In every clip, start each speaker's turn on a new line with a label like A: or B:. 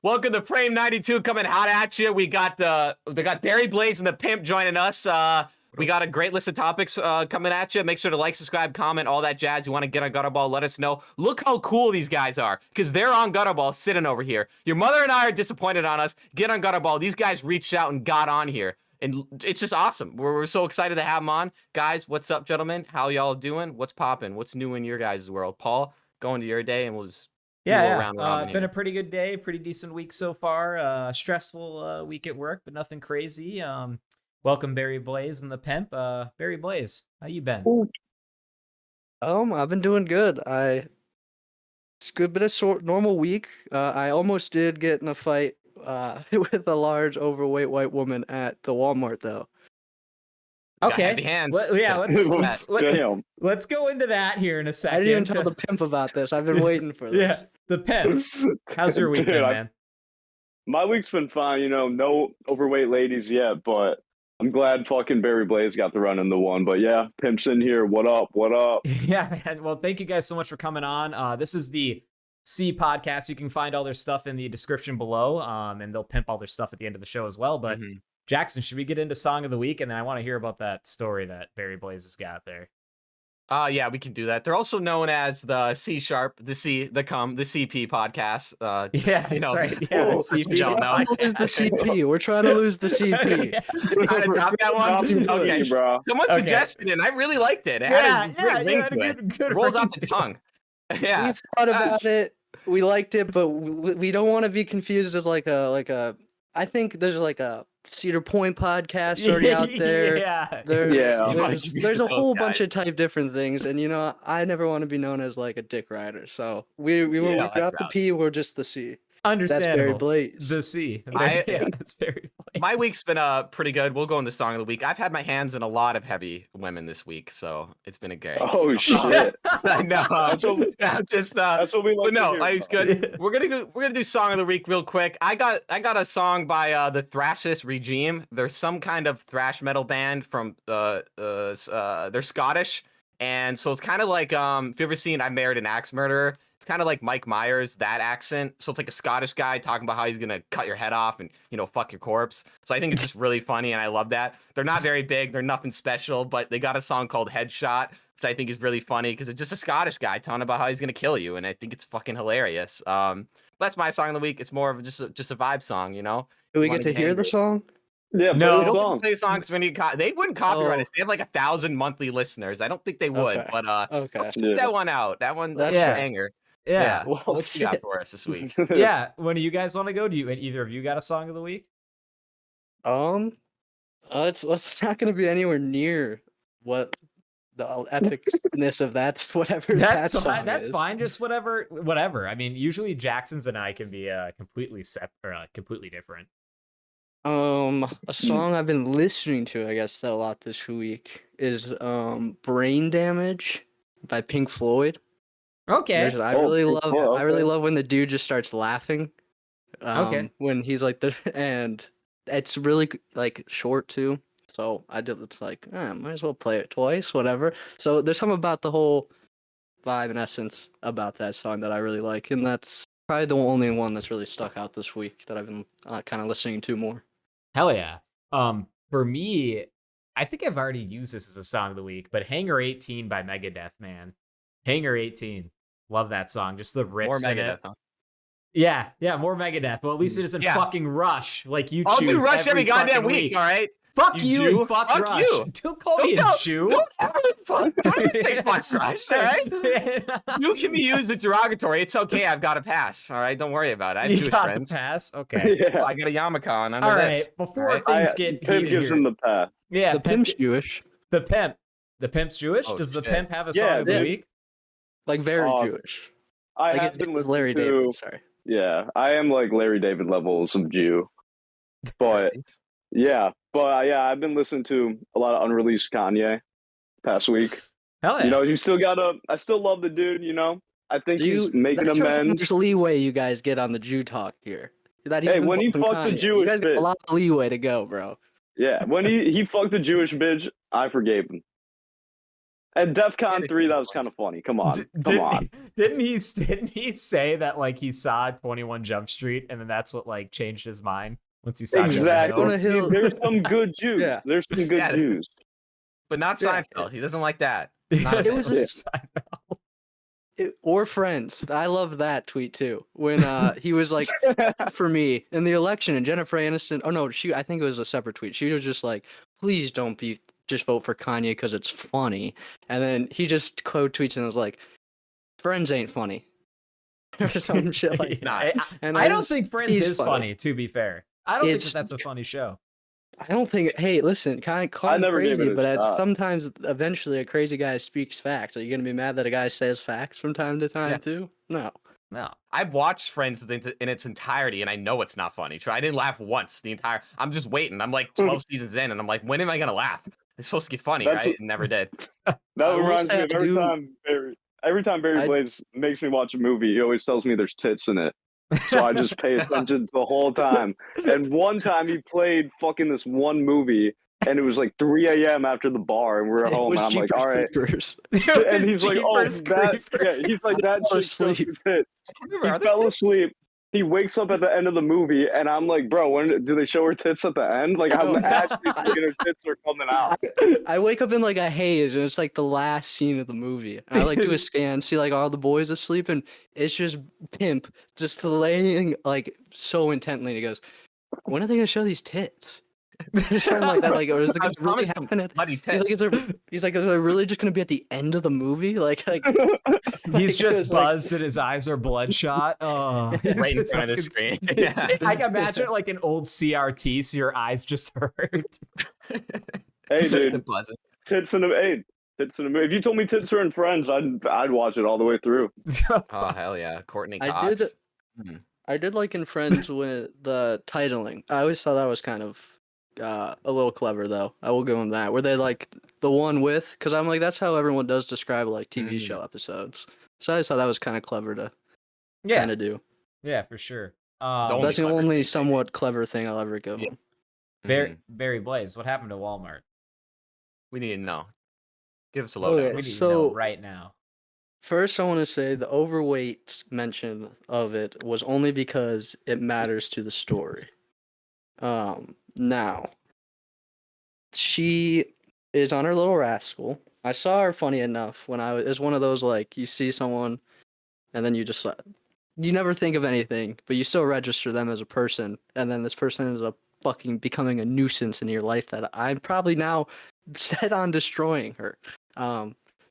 A: Welcome to Frame 92 coming hot at you. We got Barry Blaze and the Pimp joining us. We got a great list of topics coming at you. Make sure to like, subscribe, comment, all that jazz. You want to get on Gutterball, let us know. Look how cool these guys are, because they're on Gutterball sitting over here. Your mother and I are disappointed on us. Get on Gutterball. These guys reached out and got on here. And it's just awesome. We're so excited to have them on. Guys, what's up, gentlemen? How y'all doing? What's popping? What's new in your guys' world? Paul, going to your day, and we'll just round robin
B: been a pretty good day, pretty decent week so far. Stressful week at work, but nothing crazy. Welcome Barry Blaze and the Pimp. Barry Blaze, how you been?
C: I've been doing good. It's good, but it's normal week. I almost did get in a fight with a large, overweight white woman at the Walmart, though.
A: Okay. Heavy hands.
B: Let's go into that here in a second.
C: I didn't even tell the Pimp about this. I've been waiting for this.
B: Yeah, the Pimp. How's your week been, man?
D: My week's been fine. No overweight ladies yet, but I'm glad fucking Barry Blaze got the run in the one. But yeah, Pimp's in here. What up? What up?
B: Yeah, man. Well, thank you guys so much for coming on. This is the C podcast. You can find all their stuff in the description below, and they'll pimp all their stuff at the end of the show as well. But Jackson, should we get into Song of the Week? And then I want to hear about that story that Barry Blaze has got there.
A: Yeah, we can do that. They're also known as the C Sharp, the CP podcast.
B: That's right. Yeah,
C: the CP. We're trying to lose the CP.
A: Trying to drop that one? Okay,
D: bro.
A: Someone suggested it, and I really liked it. It had a good rolls off the tongue. Yeah.
C: We thought about it. We liked it, but we don't want to be confused as like a. I think there's like a Cedar Point podcast already out there. There's a whole bunch of type different things, and I never want to be known as like a dick rider. So we dropped the P. We're just the C.
B: Understandable.
C: That's Barry Blaze.
B: The C. That's Barry Blaze.
A: My week's been pretty good. We'll go into Song of the Week. I've had my hands in a lot of heavy women this week, so it's been a great.
D: Oh shit!
A: I know.
D: That's what we like.
A: But no, it's good. We're gonna do Song of the Week real quick. I got a song by the Thrashist Regime. They're some kind of thrash metal band from they're Scottish, and so it's kind of like if you ever seen I Married an Axe Murderer. It's kind of like Mike Myers, that accent. So it's like a Scottish guy talking about how he's going to cut your head off and, fuck your corpse. So I think it's just really funny, and I love that. They're not very big. They're nothing special, but they got a song called Headshot, which I think is really funny because it's just a Scottish guy telling about how he's going to kill you, and I think it's fucking hilarious. That's my song of the week. It's more of just a vibe song,
C: Do we get to hear the song?
D: Yeah,
A: no, we don't play songs when they wouldn't copyright us. They have like 1,000 monthly listeners. I don't think they would, but check that one out. That's a banger.
B: Yeah.
A: Well, what you got for us this week?
B: Yeah. When do you guys want to go? Either of you got a song of the week?
C: It's not going to be anywhere near what the epicness of that's
B: fine. Just whatever. I mean, usually Jackson's and I can be completely different.
C: A song I've been listening to, I guess, a lot this week is "Brain Damage" by Pink Floyd.
B: Okay.
C: I really love when the dude just starts laughing. When he's like and it's really like short too. So it's like, might as well play it twice, whatever. So there's something about the whole vibe and essence about that song that I really like, and that's probably the only one that's really stuck out this week that I've been kind of listening to more.
B: Hell yeah. For me, I think I've already used this as a song of the week, but Hangar 18 by Megadeth, man. Hangar 18. Love that song. Just the riffs in it. Huh? Yeah, more Megadeth. Well, at least it isn't fucking Rush like you choose.
A: I'll do Rush every goddamn week, all right?
B: Fuck you and fuck Rush. You. Don't call me a Jew.
A: Don't ever say fuck Rush, all right? You can be used as derogatory. It's okay. I've got a pass, all right? Don't worry about it. I have Jewish friends.
B: Pass? Okay.
D: Yeah.
A: I got a yarmulke on under
B: all
A: this.
B: Right. Before things get
D: Pimp
B: heated
D: gives
B: here.
D: him the pass.
B: Yeah,
C: the Pimp's Jewish.
B: The Pimp's Jewish? Does the Pimp have a song of the week?
C: Like very Jewish.
D: I have been listening
C: Larry David. Sorry.
D: Yeah, I am like Larry David levels of Jew, but I've been listening to a lot of unreleased Kanye past week.
B: Hell yeah!
D: I still love the dude. I think he's making amends.
C: There's leeway you guys get on the Jew talk here.
D: Hey, when he fucked the Jewish
C: you guys
D: bitch,
C: get a lot of leeway to go, bro.
D: Yeah, when he fucked the Jewish bitch, I forgave him. And DEFCON 3, that was kind of funny. Come on, come on.
B: Didn't he say that like he saw 21 Jump Street and then that's what like changed his mind once he saw
D: exactly.
C: Hill?
D: There's some good Jews.
C: Yeah.
D: There's some good Jews.
A: But not Seinfeld.
C: Yeah.
A: He doesn't like that.
B: Not
C: It was or Friends. I love that tweet too. When he was like, for me in the election, and Jennifer Aniston. Oh no, I think it was a separate tweet. She was just like, please don't just vote for Kanye because it's funny. And then he just quote tweets and was like, Friends ain't funny. Or some shit like that. And
B: I don't think Friends is funny. To be fair, I don't think that's a funny show.
C: I don't think. Hey, listen, kind of call me crazy, but sometimes, eventually, a crazy guy speaks facts. Are you gonna be mad that a guy says facts from time to time too? No.
A: I've watched Friends in its entirety, and I know it's not funny. I didn't laugh once the entire. I'm just waiting. I'm like 12 seasons in, and I'm like, when am I gonna laugh? It's supposed to get funny, right? It never did.
D: That reminds me of every time Barry Blaze makes me watch a movie, he always tells me there's tits in it. So I just pay attention the whole time. And one time he played fucking this one movie, and it was like 3 a.m. after the bar, and we were home, and I'm like, all right. And he's like, oh, that, yeah, he's like, that shit shows you tits. He fell asleep. He wakes up at the end of the movie, and I'm like, bro, when do they show her tits at the end? Like, I'm actually thinking her tits are coming out.
C: I wake up in like a haze, and it's like the last scene of the movie. And I like do a scan, see like all the boys asleep, and it's just Pimp just laying like so intently. And he goes, when are they gonna show these tits? Something like that. Like, or is it gonna really happen? He's like, is it really just gonna be at the end of the movie? Like
B: he's just buzzed and his eyes are bloodshot. Oh,
A: right in front of the screen. Yeah.
B: I can imagine like an old CRT, so your eyes just hurt.
D: Hey, dude, tits in a tits in a movie. If you told me tits were in Friends, I'd watch it all the way through.
A: Oh hell yeah, Courtney Cox.
C: I did like in Friends with the titling. I always thought that was kind of a little clever, though. I will go on that. Where they like the one with, because I'm like, that's how everyone does describe like TV show episodes. So I just thought that was kind of clever to kind of do.
B: Yeah, for sure.
C: That's the only somewhat clever thing I'll ever go.
A: Yeah.
B: Barry Blaze, what happened to Walmart?
A: We need to know. Give us a lowdown.
B: We need to know right now.
C: First, I want to say the overweight mention of it was only because it matters to the story. Now, she is on her little rascal. I saw her funny enough when it's one of those like you see someone and then you just you never think of anything, but you still register them as a person, and then this person ends up fucking becoming a nuisance in your life that I'm probably now set on destroying her.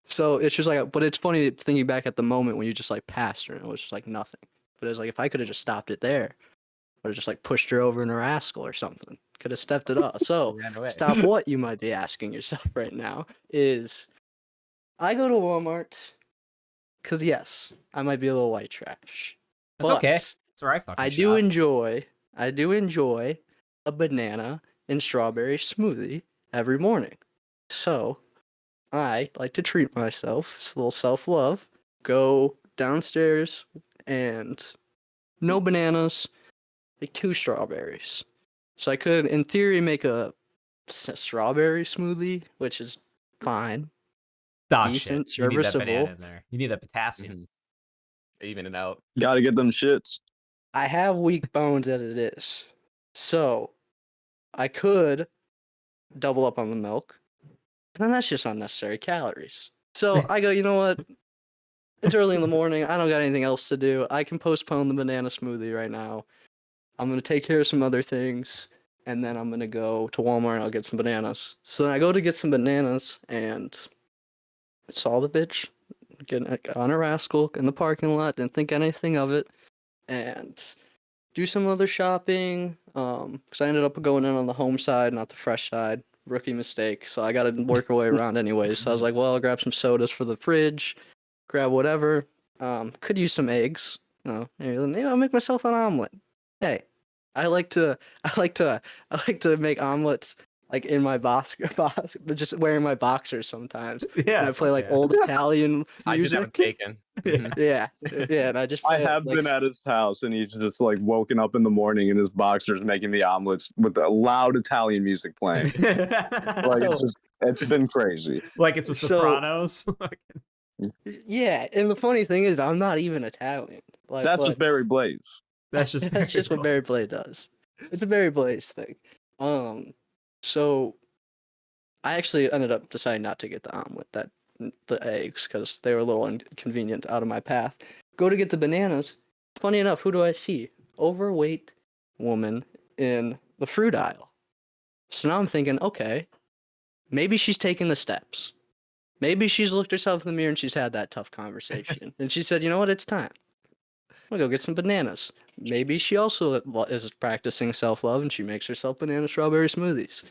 C: So it's just like, but it's funny thinking back at the moment when you just like passed her and it was just like nothing. But it was like if I could have just stopped it there, or just like pushed her over in a rascal or something. Could have stepped it up. So stop what you might be asking yourself right now is I go to Walmart because yes, I might be a little white trash.
B: That's okay. That's where I fucking shop.
C: I do enjoy a banana and strawberry smoothie every morning. So I like to treat myself. It's a little self-love. Go downstairs and no bananas. Like 2 strawberries. So I could, in theory, make a strawberry smoothie, which is fine. Decent,
B: shit. You need that
C: serviceable.
B: banana in there. You need the potassium.
A: Even it out.
D: Gotta get them shits.
C: I have weak bones as it is. So I could double up on the milk. But then that's just unnecessary calories. So I go, you know what? It's early in the morning. I don't got anything else to do. I can postpone the banana smoothie right now. I'm going to take care of some other things, and then I'm going to go to Walmart and I'll get some bananas. So then I go to get some bananas, and I saw the bitch getting on a rascal in the parking lot, didn't think anything of it, and do some other shopping, because I ended up going in on the home side, not the fresh side. Rookie mistake, so I got to work our way around anyways. So I was like, well, I'll grab some sodas for the fridge, grab whatever. Could use some eggs. Maybe I'll make myself an omelet. Hey, I like to make omelets like in my box, but just wearing my boxers sometimes.
B: Yeah.
C: And I play like old Italian
A: I do that
C: music.
A: with bacon. Mhm.
C: Yeah, and I just
D: I
C: play,
D: have
C: like,
D: been at his house and he's just like woken up in the morning in his boxers making the omelets with the loud Italian music playing. Like it's been crazy.
B: Like it's a
C: So-
B: Sopranos.
C: Yeah, and the funny thing is, I'm not even Italian. Like,
D: That's
C: but
D: just Barry Blaze.
B: That's just
C: that's just what Barry Blaze does. It's a Barry Blaze thing. So I actually ended up deciding not to get the omelet, the eggs, because they were a little inconvenient out of my path. Go to get the bananas. Funny enough, who do I see? Overweight woman in the fruit aisle. So now I'm thinking, okay, maybe she's taking the steps. Maybe she's looked herself in the mirror and she's had that tough conversation. And she said, you know what, it's time. I'm gonna go get some bananas. Maybe she also is practicing self-love and she makes herself banana strawberry smoothies.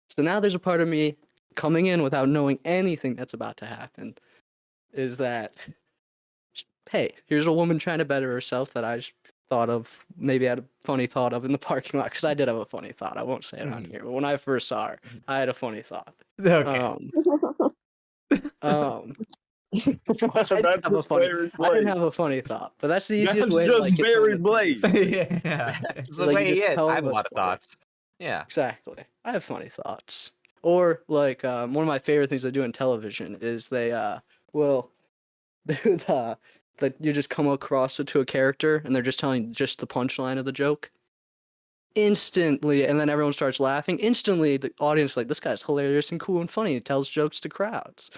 C: So now there's a part of me coming in without knowing anything that's about to happen, is that, hey, here's a woman trying to better herself that I just thought of, maybe had a funny thought of in the parking lot, because I did have a funny thought. I won't say it on here, but when I first saw her, I had a funny thought.
B: Okay.
C: I didn't have a funny thought, but that's the easiest way to, like, get
D: Barry
C: someone to think.
D: Blaze.
B: Yeah.
A: That's the
C: Like,
A: way
C: you
A: he
C: just
A: is.
C: tell
A: I have a
C: him
A: lot of
C: what's funny.
A: thoughts. Yeah.
C: Exactly. I have funny thoughts. Or like one of my favorite things I do in television is they will do that you just come across it to a character and they're just telling just the punchline of the joke instantly, and then everyone starts laughing. Instantly the audience is like, this guy's hilarious and cool and funny. He tells jokes to crowds.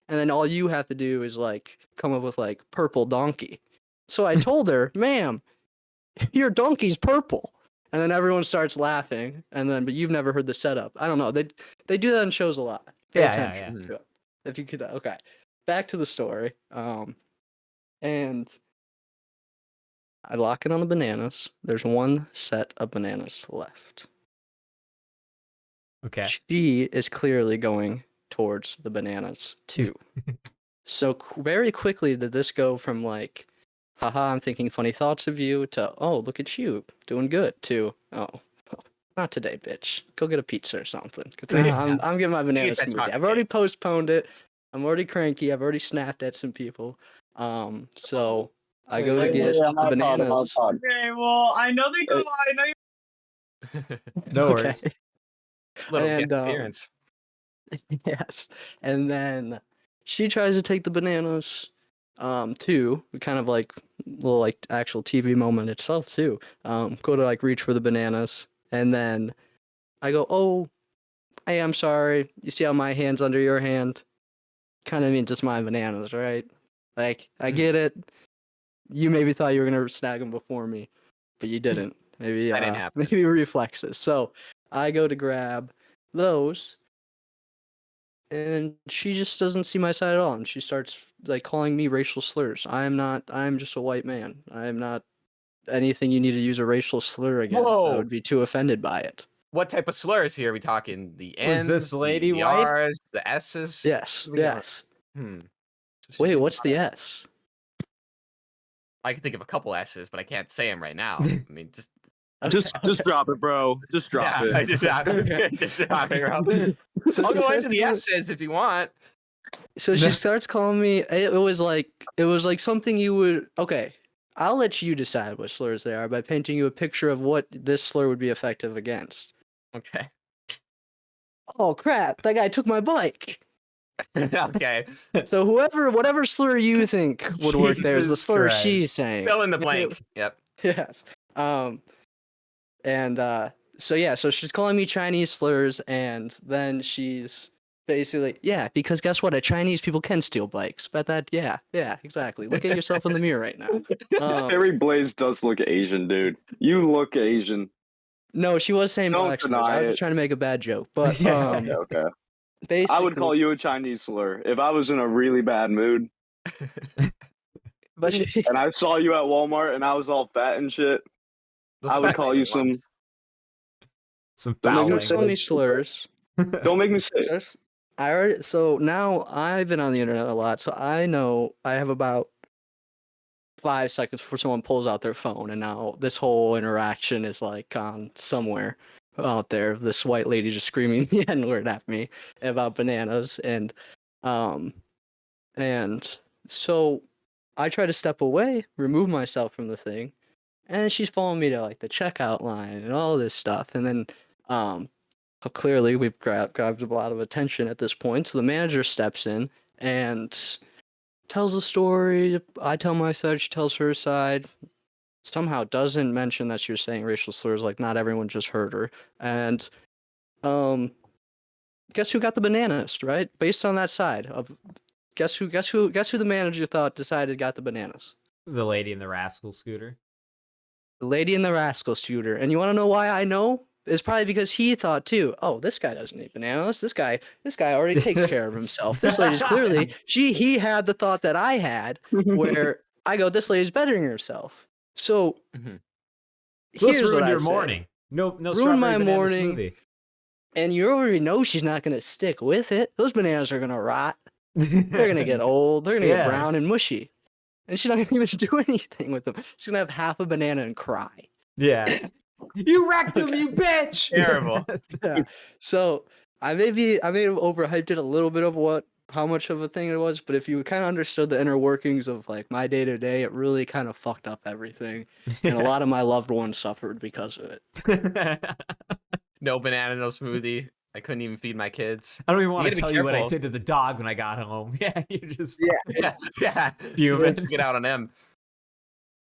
C: And then all you have to do is like come up with like purple donkey. So I told her, ma'am, your donkey's purple. And then everyone starts laughing, and then, but you've never heard the setup. I don't know. They do that in shows a lot. Pay attention to it. If you could, okay. Back to the story. And I lock in on the bananas. There's one set of bananas left.
B: Okay.
C: She is clearly going towards the bananas too. So very quickly did this go from like, haha, I'm thinking funny thoughts of you, to, oh, look at you, doing good, to, oh, not today, bitch. Go get a pizza or something. I'm getting my banana smoothie. I've already postponed it. I'm already cranky. I've already snapped at some people. So I go to get the bananas.
E: Okay, well, I know they go. I know you.
B: No worries.
A: Little
C: And,
A: guest appearance.
C: Yes. And then she tries to take the bananas, too. We kind of like little like actual TV moment itself too. Go to like reach for the bananas, and then I go, oh, hey, I'm sorry. You see how my hand's under your hand? Kind of means just my bananas, right? Like, I get it. You maybe thought you were gonna snag them before me, but you didn't. Maybe
A: That didn't happen.
C: maybe reflexes. So I go to grab those, and she just doesn't see my side at all, and she starts like calling me racial slurs. I'm just a white man. I am not anything you need to use a racial slur against. I would be too offended by it.
A: What type of slurs here? Are we talking the N's,
B: this lady
A: the
B: white?
A: R's, the S's?
C: Yes,
A: We got-
C: yes.
A: Wait,
C: what's the S?
A: I can think of a couple S's, but I can't say them right now. I mean, just
D: Just drop it, bro. Just drop it.
A: Just drop it. Just drop it, bro. I'll go into the S's if you want.
C: So she starts calling me. It was like something you would. Okay, I'll let you decide what slurs they are by painting you a picture of what this slur would be effective against.
A: Okay.
C: Oh crap! That guy took my bike.
A: Okay.
C: So whatever slur you think would work there is the
B: Jesus
C: slur
B: Christ.
C: she's saying.
A: Fill in the blank. Yep.
C: Yes. So she's calling me Chinese slurs, and then she's basically, yeah, because guess what? Chinese people can steal bikes. But yeah, exactly. Look at yourself in the mirror right now.
D: Barry Blaze does look Asian, dude. You look Asian.
C: No, she was saying
D: Don't
C: black slurs.
D: deny
C: I was
D: it.
C: just trying to make a bad joke, but
D: Okay.
C: basically,
D: I would call you a Chinese slur if I was in a really bad mood
C: But
D: and I saw you at Walmart and I was all fat and shit.
A: Those
D: I would
A: fat
D: call you
A: lady ones.
B: Some
D: Don't
B: foul
D: make me
C: don't
D: say
C: call me
D: it.
C: slurs.
D: Don't make me say it.
C: So now I've been on the internet a lot, so I know I have about 5 seconds before someone pulls out their phone, and now this whole interaction is like on somewhere. out there of this white lady just screaming the N-word at me about bananas, and so I try to step away, remove myself from the thing, and she's following me to like the checkout line and all this stuff, and then clearly we've grabbed a lot of attention at this point, so the manager steps in and tells the story. I tell my side, she tells her side. Somehow doesn't mention that she was saying racial slurs, like not everyone just heard her. And guess who got the bananas, right? Based on that side of guess who the manager thought decided got the bananas?
B: The lady in the rascal scooter.
C: The lady in the rascal scooter. And you want to know why I know? It's probably because he thought too, oh, this guy doesn't need bananas. This guy already takes care of himself. This lady's clearly he had the thought that I had, where I go, this lady's bettering herself. So
B: Let's ruin your morning. No
C: ruin my morning.
B: Smoothie.
C: And you already know she's not gonna stick with it. Those bananas are gonna rot. They're gonna get old. They're gonna get brown and mushy. And she's not gonna even do anything with them. She's gonna have half a banana and cry.
B: Yeah. You wrecked him, you bitch!
A: Terrible.
C: Yeah. So I may have overhyped it a little bit of how much of a thing it was, but if you kind of understood the inner workings of like my day to day, it really kind of fucked up everything. And a lot of my loved ones suffered because of it.
A: No banana, no smoothie. I couldn't even feed my kids.
B: I don't even want to tell you what I did to the dog when I got home. Yeah, you just
A: yeah.
B: Human.
A: Get out on them.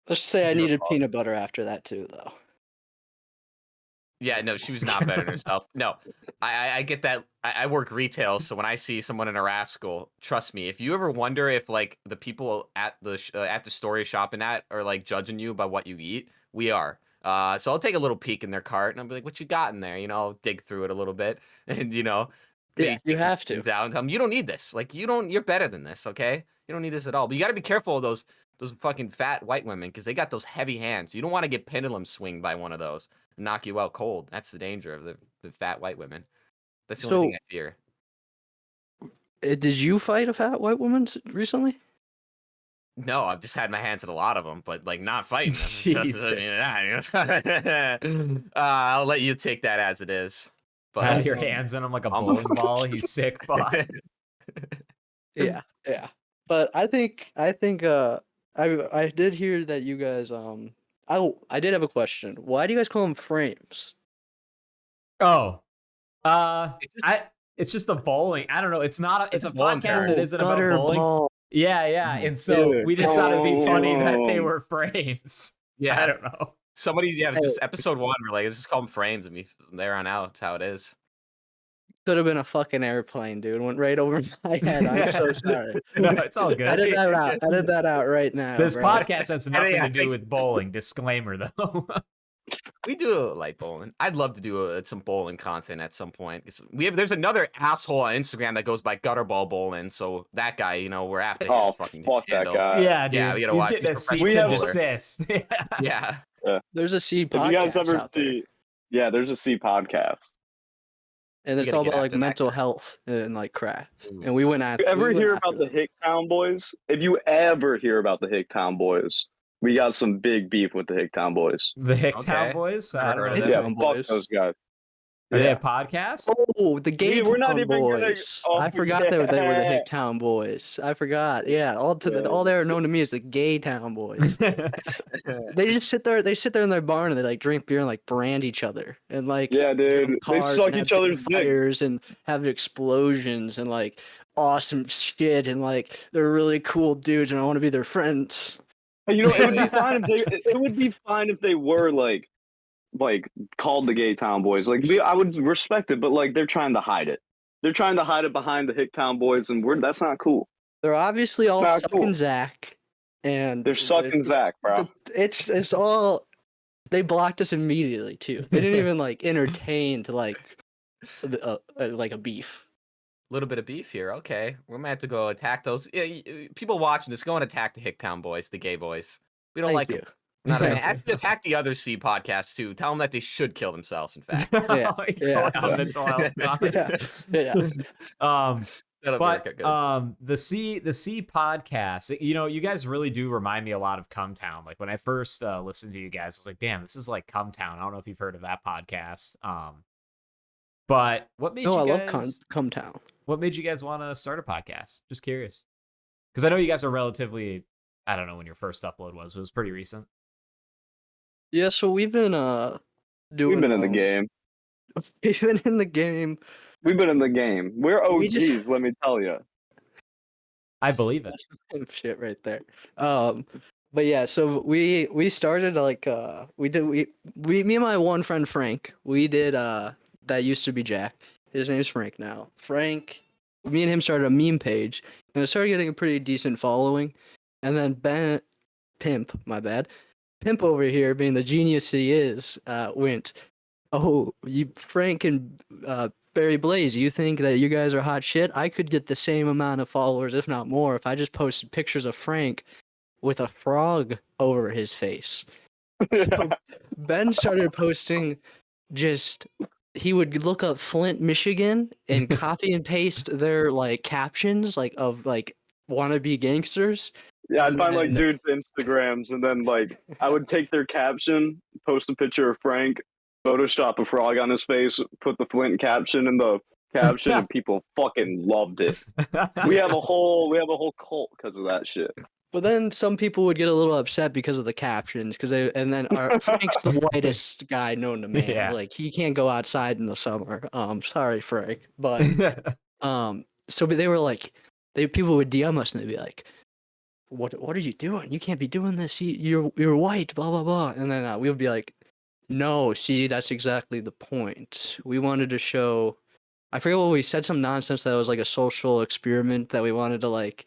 C: Let's say I needed peanut butter after that too, though.
A: Yeah, no, she was not bettering herself. No, I get that. I work retail, so when I see someone in a rascal, trust me, if you ever wonder if like the people at the store you're shopping at are like judging you by what you eat, we are. So I'll take a little peek in their cart and I'll be like, "What you got in there?" You know, I'll dig through it a little bit, and you
C: you have to
A: out and tell them you don't need this. Like you're better than this. Okay, you don't need this at all. But you got to be careful of those fucking fat white women because they got those heavy hands. You don't want to get pendulum swing by one of those. Knock you out cold. That's the danger of the fat white women. That's the only thing I fear.
C: Did you fight a fat white woman recently?
A: No, I've just had my hands at a lot of them, but like not fighting them. I'll let you take that as it is.
B: But have your hands in him like a bowling ball. You sick fuck.
C: Yeah. But I think I did hear that you guys I did have a question. Why do you guys call them frames?
B: Oh, it's just a bowling. I don't know. It's not. It's a podcast. It isn't about bowling. Yeah. And so we just thought it'd be funny that they were frames.
A: Yeah,
B: I don't know.
A: Somebody, just episode 1. We're like, let's just call them frames, and from there on out, it's how it is.
C: Could have been a fucking airplane, dude. Went right over my head. I'm so sorry.
B: No, it's all good.
C: Edit that out right now.
B: This podcast has nothing to do with bowling. Disclaimer, though.
A: We do like bowling. I'd love to do some bowling content at some point. There's another asshole on Instagram that goes by Gutterball Bowling. So that guy, we're after his fucking
D: fuck
A: handle.
D: that guy.
B: Yeah, dude.
A: Yeah, we gotta watch.
B: Getting a cease and desist.
A: Yeah.
C: There's a C podcast.
D: If you guys ever see, there's a C podcast.
C: And it's all about like mental health and like crap. And we went after.
D: If you ever hear about the Hicktown Boys? If you ever hear about the Hicktown Boys, we got some big beef with the Hicktown Boys.
B: The Hicktown Boys? I don't know.
D: Yeah, fuck those guys.
B: Are they a podcast?
C: Oh, the Gay Town Boys. I forgot they were the Hicktown Boys. I forgot. Yeah, all they are known to me is the Gay Town Boys. They just sit there. They sit there in their barn and they like drink beer and like brand each other and like
D: dude, they suck each other's
C: fires and have explosions and like awesome shit and like they're really cool dudes and I want to be their friends.
D: It would be fine if it would be fine if they were like called the Gay Town Boys. Like I would respect it, but like they're trying to hide it. They're trying to hide it behind the Hicktown Boys, and that's not cool.
C: They're obviously all sucking Zach, and
D: they're sucking Zach, bro.
C: It's all. They blocked us immediately too. They didn't even like entertain to like a beef.
A: A little bit of beef here. Okay, we're gonna have to go attack those people watching this. Go and attack the Hicktown Boys, the gay boys. We don't like them. Actually, attack the other C podcasts too. Tell them that they should kill themselves. In fact, That'll
B: But
A: work good.
B: the C podcast, you guys really do remind me a lot of Come Town. Like when I first listened to you guys, I was like, damn, this is like Come Town. I don't know if you've heard of that podcast. But what made
C: I
B: guys
C: love Come Town.
B: What made you guys want to start a podcast? Just curious. Because I know you guys are relatively, I don't know when your first upload was, but it was pretty recent.
C: Yeah, so we've been doing.
D: We've been in the game.
C: We've been in the game.
D: We've been in the game. We're
C: We
D: OGs,
C: just-
D: let me tell you.
B: I believe it.
C: That's the same shit right there. But yeah, so we started like me and my one friend Frank, we did that used to be Jack. His name's Frank now. Frank, me and him started a meme page, and it started getting a pretty decent following. And then Pimp over here, being the genius he is, went, "Oh, you Frank and Barry Blaze, you think that you guys are hot shit? I could get the same amount of followers, if not more, if I just posted pictures of Frank with a frog over his face." So Ben started posting he would look up Flint, Michigan and copy and paste their like captions like of like wannabe gangsters.
D: Yeah, I'd find like dudes' Instagrams, and then like I would take their caption, post a picture of Frank, Photoshop a frog on his face, put the Flint caption in the caption, and people fucking loved it. We have a whole cult because of that shit.
C: But then some people would get a little upset because of the captions, and then Frank's the whitest guy known to man.
B: Yeah.
C: Like he can't go outside in the summer. Sorry, Frank, but so they were like, people would DM us and they'd be like, what are you doing? You can't be doing this. You're white, blah blah blah. And then we would be like, no, see, that's exactly the point. We wanted to show. I forget what we said. Some nonsense that was like a social experiment that we wanted to like.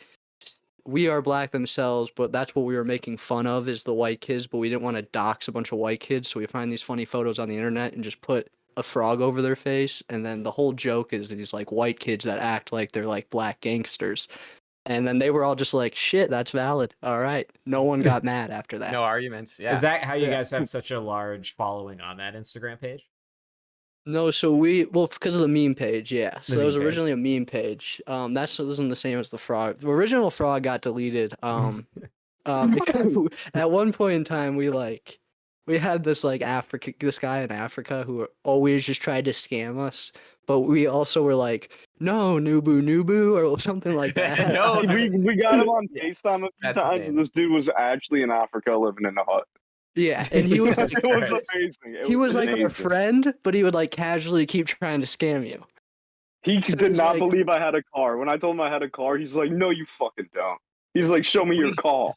C: We are black themselves, but that's what we were making fun of is the white kids, but we didn't want to dox a bunch of white kids, so we find these funny photos on the internet and just put a frog over their face, and then the whole joke is these like white kids that act like they're like black gangsters. And then they were all just like, shit, that's valid. All right. No one got mad after that.
A: No arguments. Yeah.
B: Is that how you guys have such a large following on that Instagram page?
C: No, so because of the meme page, yeah. So it was originally a meme page. That wasn't the same as the frog. The original frog got deleted. Because at one point in time we had this this guy in Africa who always just tried to scam us, but we also were like, no, Nubu, or something like that.
A: No,
D: we got him on FaceTime a few times, and this dude was actually in Africa living in a hut.
C: Yeah, and he was
D: It was amazing.
C: He was like our friend, but he would like casually keep trying to scam you.
D: He did not believe I had a car. When I told him I had a car, he's like, no, you fucking don't. He's like, show me your car.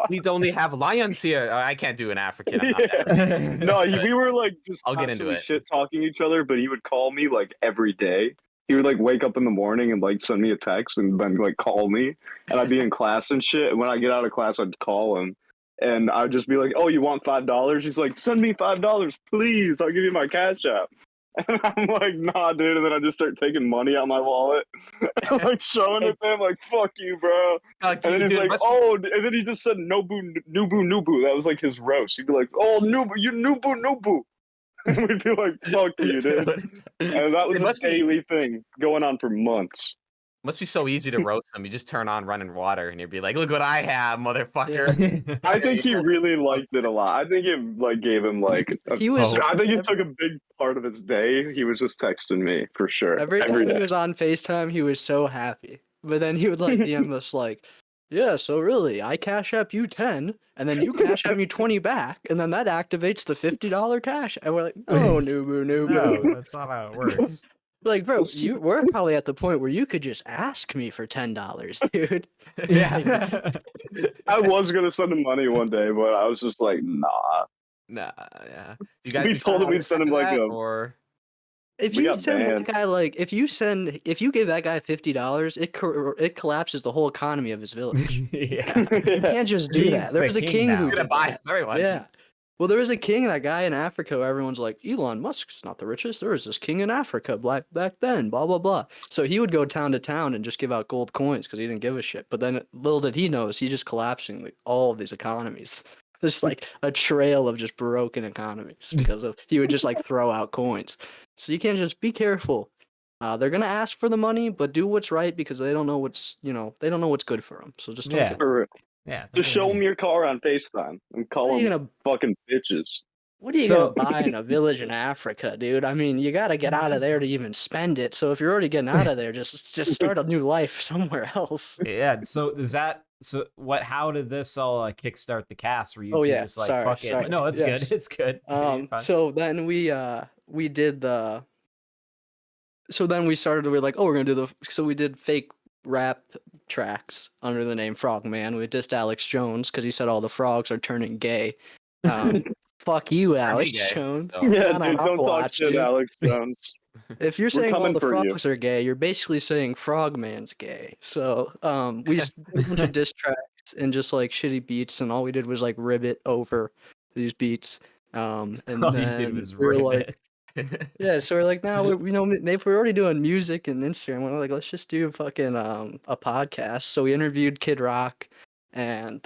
A: We only have lions here. I can't do an African. I'm not
D: Yeah. No, we were like just
A: I'll get into it.
D: shit talking each other, but he would call me like every day. He would like wake up in the morning and like send me a text and then like call me, and I'd be in class and shit. And when I get out of class, I'd call him. And I'd just be like, oh, you want $5? He's like, send me $5, please. I'll give you my Cash App. And I'm like, nah, dude. And then I just start taking money out my wallet. And like showing it to him, like, fuck you, bro. And then he's like, oh, and then he just said, Nubu. That was like his roast. He'd be like, oh, Nubu, you Nubu. And we'd be like, fuck you, dude. And that was a daily thing going on for months.
A: Must be so easy to roast them. You just turn on running water and you'd be like, look what I have, motherfucker.
B: Yeah.
D: I think he really liked it a lot. I think it like gave him like I think it took a big part of his day. He was just texting me for sure.
C: Every time he was on FaceTime, he was so happy. But then he would like DM us like, yeah, so really, I Cash App you 10, and then you Cash App me 20 back, and then that activates the $50 cash. And we're like, no, Nubu.
B: No, that's not how it works.
C: Like, bro, we're probably at the point where you could just ask me for $10, dude.
B: Yeah.
D: I was gonna send him money one day, but I was just like, nah.
A: Nah, yeah. You guys
D: We told him we'd send him like
A: or
C: if you send that guy like if you give that guy $50, it collapses the whole economy of his village.
B: Yeah.
C: You can't just do that. There's a king who
A: gonna buy everyone.
C: Yeah. Well, there is a king, that guy in Africa, where everyone's like, Elon Musk's not the richest. There was this king in Africa back then, blah, blah, blah. So he would go town to town and just give out gold coins because he didn't give a shit. But then little did he know, he's just collapsing all of these economies. There's like a trail of just broken economies because of he would just like throw out coins. So you can't just be careful. they're gonna ask for the money, but do what's right because they don't know what's good for them. So just don't give them.
B: Yeah.
D: Just show them your car on FaceTime and call them fucking bitches.
C: What are you gonna buy in a village in Africa, dude? I mean, you gotta get out of there to even spend it. So if you're already getting out of there, just start a new life somewhere else.
B: Yeah. So how did this all kickstart the cast? Were you just like,
C: sorry,
B: fuck it? No, it's good. It's good.
C: So then we started. We're like, oh, we're gonna do so we did fake rap tracks under the name Frogman. We dissed Alex Jones because he said all the frogs are turning gay. Fuck you, Alex Jones.
D: So. Yeah, dude, don't talk shit, Alex Jones.
C: If you're saying all the frogs are gay, you're basically saying Frogman's gay. So we did a bunch of diss tracks and just like shitty beats, and all we did was like ribbit over these beats. And
B: all you did was ribbit.
C: Yeah, so we're like, now maybe we're already doing music and Instagram. We're like, let's just do fucking a podcast. So we interviewed Kid Rock, and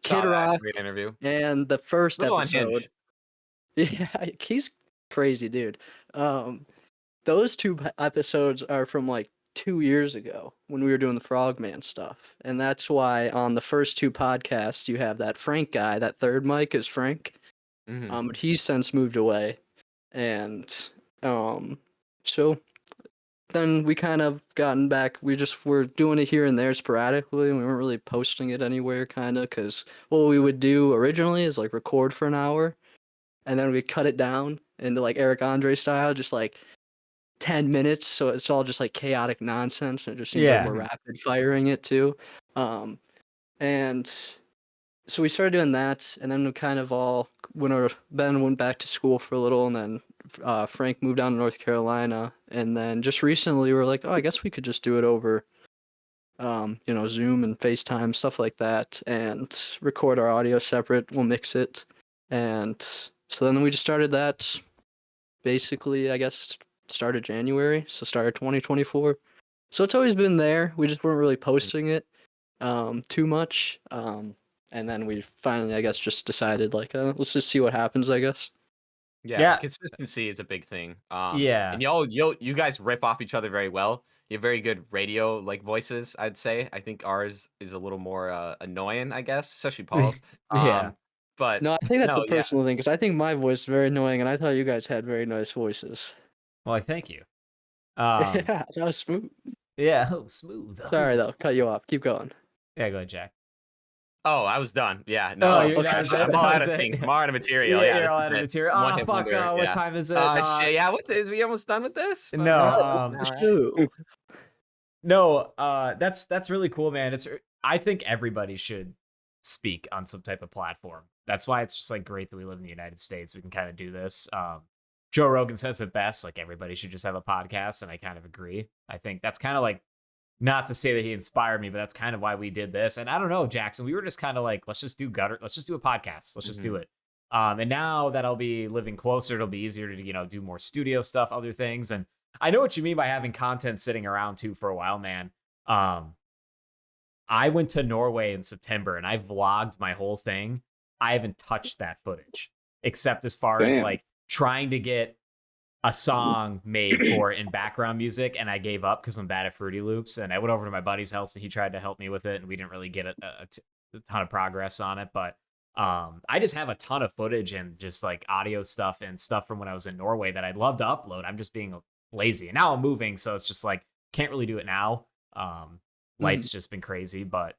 C: Kid Rock
A: great interview.
C: And the first episode. Yeah, he's crazy, dude. Those 2 episodes are from like 2 years ago when we were doing the Frogman stuff, and that's why on the first 2 podcasts you have that Frank guy. That third mic is Frank, but he's since moved away, and so then we kind of gotten back. We're doing it here and there sporadically, and we weren't really posting it anywhere, kind of, because what we would do originally is like record for an hour. And then we cut it down into like Eric Andre style, just like 10 minutes. So it's all just like chaotic nonsense. And it just seems like we're rapid firing it too. And so we started doing that. And then we kind of Ben went back to school for a little. And then Frank moved down to North Carolina. And then just recently we were like, oh, I guess we could just do it over, Zoom and FaceTime, stuff like that. And record our audio separate. We'll mix it. And so then we just started that basically, I guess, started January. So started 2024. So it's always been there. We just weren't really posting it too much. And then we finally, I guess, just decided like, let's just see what happens, I guess.
A: Yeah. Consistency is a big thing. And you guys rip off each other very well. You have very good radio like voices, I'd say. I think ours is a little more annoying, I guess, especially Paul's. But
C: no, I think that's a personal thing because I think my voice is very annoying, and I thought you guys had very nice voices.
B: Well, I thank you.
C: Yeah, that was smooth.
B: Yeah, smooth.
C: Sorry though, cut you off. Keep going.
B: Yeah, go ahead, Jack.
A: Oh, I was done. Yeah, no.
B: I'm
A: all out of things. I'm all out of material. Yeah,
B: you're all out of material. Oh, fuck. What time is it?
A: Shit. Yeah, we almost done with this?
B: No. No. That's really cool, man. I think everybody should speak on some type of platform. That's why it's just like great that we live in the United States. We can kind of do this. Joe Rogan says it best, like everybody should just have a podcast, and I kind of agree. I think that's kind of like, not to say that he inspired me, but that's kind of why we did this. And I don't know, Jackson, we were just kind of like, let's just do a podcast. Let's just do it. And now that I'll be living closer, it'll be easier to, do more studio stuff, other things. And I know what you mean by having content sitting around too for a while, man. I went to Norway in September and I vlogged my whole thing. I haven't touched that footage except as far as like trying to get a song made for it in background music, and I gave up because I'm bad at Fruity Loops. And I went over to my buddy's house and he tried to help me with it, and we didn't really get a ton of progress on it. But I just have a ton of footage and just like audio stuff and stuff from when I was in Norway that I'd love to upload. I'm just being lazy, and now I'm moving, so it's just like can't really do it now. Life's just been crazy, but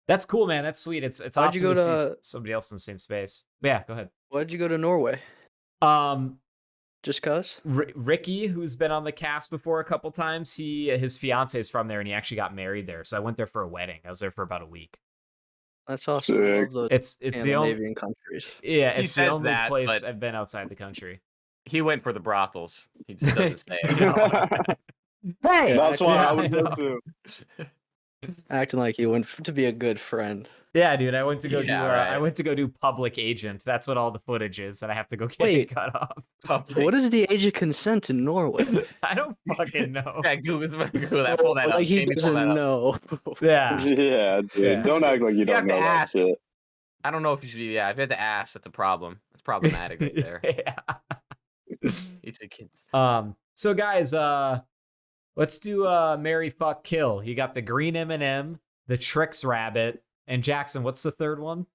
B: that's cool, man. That's sweet. It's awesome
C: you go
B: to see somebody else in the same space. But yeah, go ahead.
C: Why'd you go to Norway? Just cause?
B: Ricky, who's been on the cast before a couple times, his fiance is from there, and he actually got married there. So I went there for a wedding. I was there for about a week.
C: That's awesome. I love
B: it's the only
C: countries.
B: Yeah, it's the only place I've been outside the country.
A: He went for the brothels. He just doesn't say it.
B: Hey,
D: that's why I would go too.
C: Acting like you went to be a good friend.
B: Yeah, dude, I went to go I went to go do public agent. That's what all the footage is, and I have to go get it cut off.
C: What is the age of consent in Norway?
B: I don't fucking know.
A: Yeah, Google that. Pull that up.
C: Like he doesn't know.
B: Yeah.
D: Yeah, dude. Yeah. Don't act like you don't know that shit.
A: I don't know if you should. Yeah, if you had to ask, that's a problem. It's problematic right there.
B: Yeah.
A: Each of kids.
B: So guys, Let's do Marry, Fuck, Kill. You got the green M&M, the Trix Rabbit, and Jackson, what's the third one?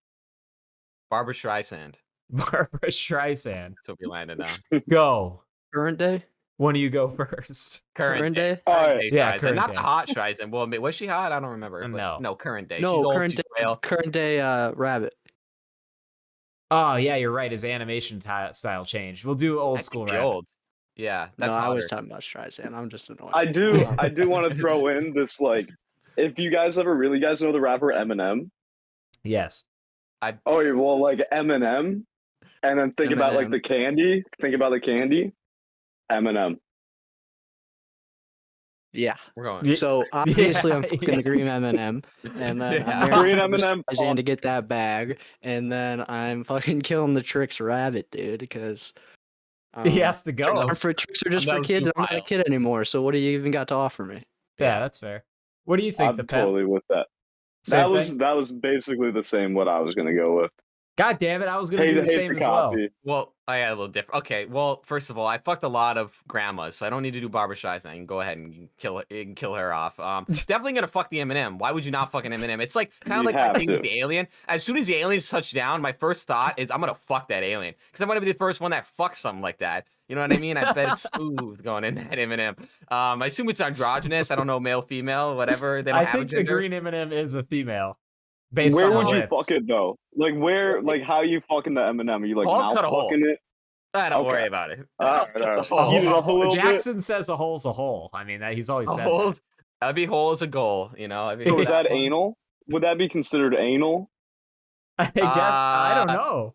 A: Barbara Streisand.
B: Barbara Streisand.
A: That's what we landed on.
B: Go.
C: Current day?
B: When do you go first?
C: Current day?
A: Current day
B: Yeah,
A: Streisand.
B: current
A: Not
B: day.
A: the hot Streisand. Well, was she hot? I don't remember. But
B: No.
A: current day.
C: No,
A: She's old,
C: current
A: she's
C: day.
A: frail.
C: Current day. Rabbit.
B: Oh, yeah, you're right. His animation style changed. We'll do old school Rabbit.
A: Old. Yeah, that's
C: no, I was
A: hotter.
C: talking about Streisand. I'm just annoyed.
D: I do want to throw in this, like, if you guys know the rapper Eminem?
B: Yes.
D: Oh, well, like Eminem, and then think about like the candy. Think about the candy. Eminem.
C: Yeah.
A: We're going.
C: So obviously I'm fucking the green M&M, and then I'm
D: Green
C: marrying
D: M&M
C: Streisand to get that bag, and then I'm fucking killing the Trix Rabbit, dude, because
B: he has to go.
C: Tricks are just for kids. I'm not a kid anymore. So what do you even got to offer me?
B: Yeah, that's fair. What do you think?
D: I'm totally with that. That was basically the same what I was gonna go with.
B: God damn it, I was gonna do the same as well.
A: Well, I had a little different. Okay, well, first of all, I fucked a lot of grandmas, so I don't need to do Barbara Streisand. You can go ahead and kill her off. Definitely gonna fuck the M&M. Why would you not fuck an M&M? It's like kind of like my thing with the alien. As soon as the aliens touch down, my first thought is I'm gonna fuck that alien because I'm gonna be the first one that fucks something like that. You know what I mean? I bet it's smooth going in that M&M. I assume it's androgynous. I don't know, male, female, whatever. They don't have a gender.
B: I think the green M&M is a female.
D: Where would you fuck it though? Like where? Like how you fucking the M&M? Are you like mouth fucking it?
A: Don't worry about it.
D: Heat it up a little
B: Jackson
D: bit.
B: says a hole's a hole. I mean, he's always said
A: that. That'd be whole as a goal, you know.
D: So is that anal? Would that be considered anal?
B: I guess I don't know.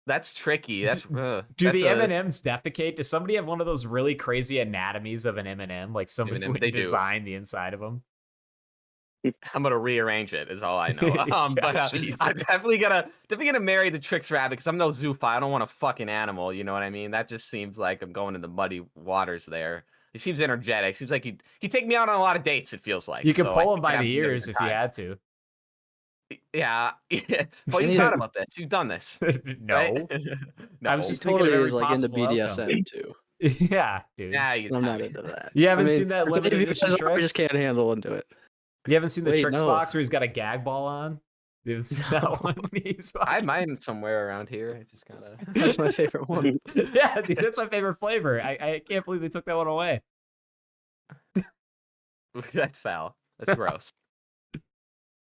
A: That's tricky. That's
B: do the M&Ms defecate? Does somebody have one of those really crazy anatomies of an M&M? Like somebody would design the inside of them?
A: I'm gonna rearrange it. Is all I know. But I'm definitely gonna marry the Trix Rabbit because I'm no zoophile. I don't want a fucking animal. You know what I mean? That just seems like I'm going in the muddy waters there. He seems energetic. Seems like he'd take me out on a lot of dates. It feels like
B: you could pull him by the ears if you had to.
A: Yeah. Well, you've thought about this. You've done this.
B: No.
A: Right?
B: No. I was just
C: totally
B: thinking
C: was like into BDSM too.
B: Yeah, dude.
A: Yeah,
C: I'm not into that.
B: You haven't seen that limited edition Trix?
C: I just can't handle into it.
B: You haven't seen the Trix box where he's got a gag ball on? You haven't seen that one?
A: I have mine somewhere around here. It's just kind of...
C: That's my favorite one.
B: Yeah, dude, that's my favorite flavor. I can't believe they took that one away.
A: That's foul. That's gross.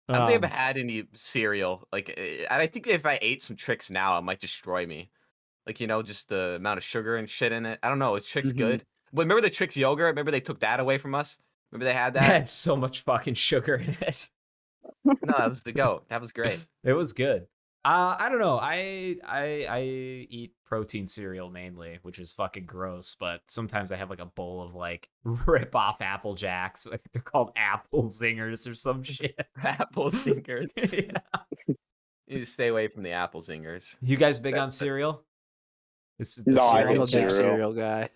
A: I don't think I've had any cereal. Like, I think if I ate some Trix now, it might destroy me. Like, you know, just the amount of sugar and shit in it. I don't know. Is Trix good? But remember the Trix yogurt? Remember they took that away from us? Remember they had that?
B: It had so much fucking sugar in it.
A: No, that was the goat. That was great.
B: It was good. I don't know. I eat protein cereal mainly, which is fucking gross. But sometimes I have like a bowl of like rip off Apple Jacks. I think they're called Apple Zingers or some shit.
A: Apple Zingers.
B: Yeah.
A: You need to stay away from the Apple Zingers.
B: You guys big on cereal?
C: No, I'm a big cereal guy.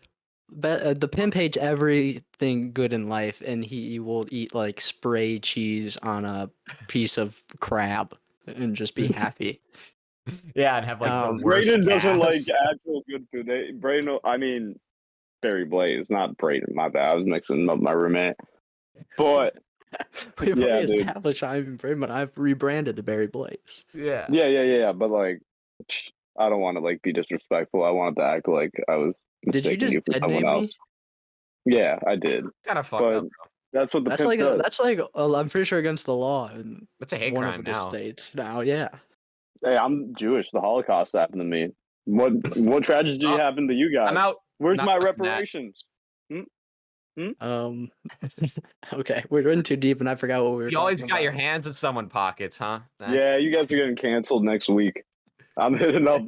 C: But the pimp hates everything good in life, and he will eat like spray cheese on a piece of crab and just be happy.
B: Yeah, and have like the worst
D: Brayden
B: gas.
D: doesn't like actual good food. Barry Blaze, not Brayden. My bad. I was mixing up my roommate. But
C: we've already established I've rebranded to Barry Blaze.
B: Yeah.
D: Yeah. But like, I don't want to like be disrespectful. I wanted to act like I was.
C: Did you just dead name me?
D: Yeah, I did.
A: Kind of fucked up, bro.
D: That's what
C: that's like. That's like. I'm pretty sure against the law in
A: that's a hate
C: one
A: crime
C: of the
A: now.
C: states now. Yeah.
D: Hey, I'm Jewish. The Holocaust happened to me. What tragedy happened to you guys?
A: I'm out.
D: Where's my reparations?
C: Okay, we're in too deep, and I forgot what we were.
A: You always got your hands in someone's pockets, huh?
D: Yeah, you guys are getting canceled next week. I'm hitting up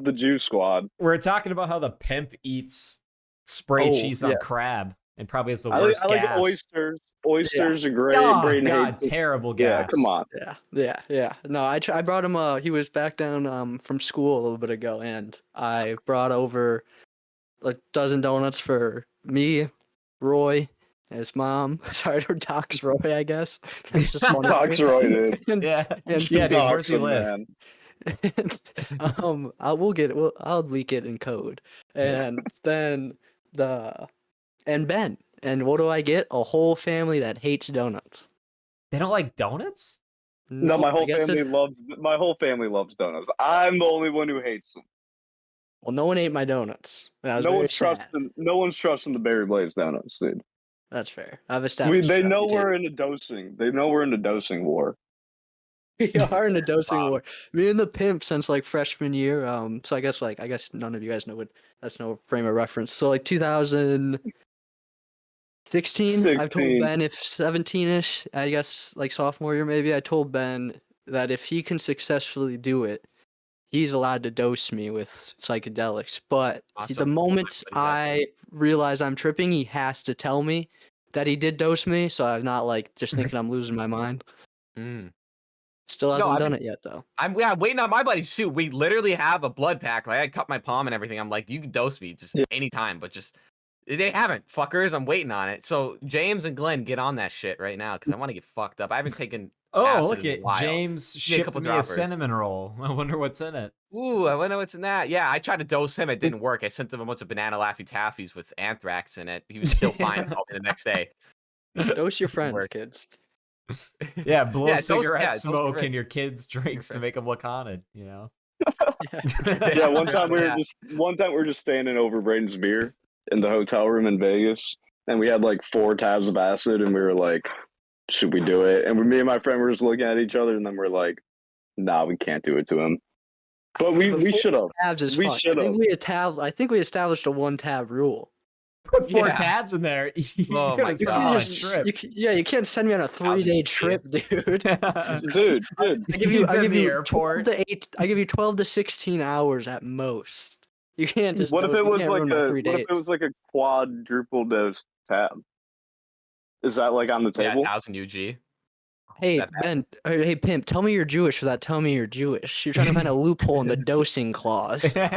D: the Jew squad.
B: We're talking about how the pimp eats spray cheese on crab and probably has the worst gas.
D: I like oysters. Oysters are great.
B: Oh God, terrible gas.
D: Yeah, come on.
C: Yeah. No, I brought him. He was back down from school a little bit ago, and I brought over a dozen donuts for me, Roy, and his mom. Sorry to dox Roy, I guess.
D: Dox Roy, dude.
B: Yeah, dude. Where's he live?
C: And, I'll leak it in code, and then Ben And what do I get? A whole family that hates donuts.
B: They don't like donuts?
D: No, my whole family loves donuts. I'm the only one who hates them.
C: Well, no one ate my donuts.
D: No one's trusting the Berry Blaze donuts, dude.
C: That's fair. I've established.
D: They know we're in a dosing. They know we're in a dosing war.
C: We are in a dosing war. Me and the pimp since like freshman year. So I guess none of you guys know what that's no frame of reference. So like 2016, I've told Ben if 17ish, I guess like sophomore year maybe, I told Ben that if he can successfully do it, he's allowed to dose me with psychedelics. But the moment I realize I'm tripping, he has to tell me that he did dose me, so I'm not like just thinking I'm losing my mind. Still hasn't done it yet, though.
A: I'm waiting on my buddies too. We literally have a blood pack. Like I cut my palm and everything. I'm like, you can dose me just anytime, but just they haven't, fuckers. I'm waiting on it. So James and Glenn, get on that shit right now because I want to get fucked up. I haven't taken.
B: Look at James shipped me a cinnamon roll. I wonder what's in it.
A: Ooh, I wonder what's in that. Yeah, I tried to dose him. It didn't work. I sent him a bunch of banana Laffy Taffies with anthrax in it. He was still fine. Called me the next day.
C: Dose your friends, kids.
B: Yeah, blow cigarette smoke in your kids' drinks to make them look haunted. You know.
D: Yeah, one time we were just standing over Braden's beer in the hotel room in Vegas, and we had like 4 tabs of acid, and we were like, should we do it? And me and my friend were just looking at each other, and then we're like, nah, we can't do it to him. But we should have.
C: We should have. I think we established a 1-tab rule.
B: Put 4 tabs in there.
A: Oh my god!
C: You can't send me on a 3-day trip, dude.
D: dude.
C: I give you 12 to 16 hours at most. You can't just.
D: What if it was like a quadruple dose tab? Is that like on the table?
A: 1,000 UG.
C: Hey Ben, hey Pimp, tell me you're Jewish without telling me you're Jewish. You're trying to find a loophole in the dosing clause.
A: You're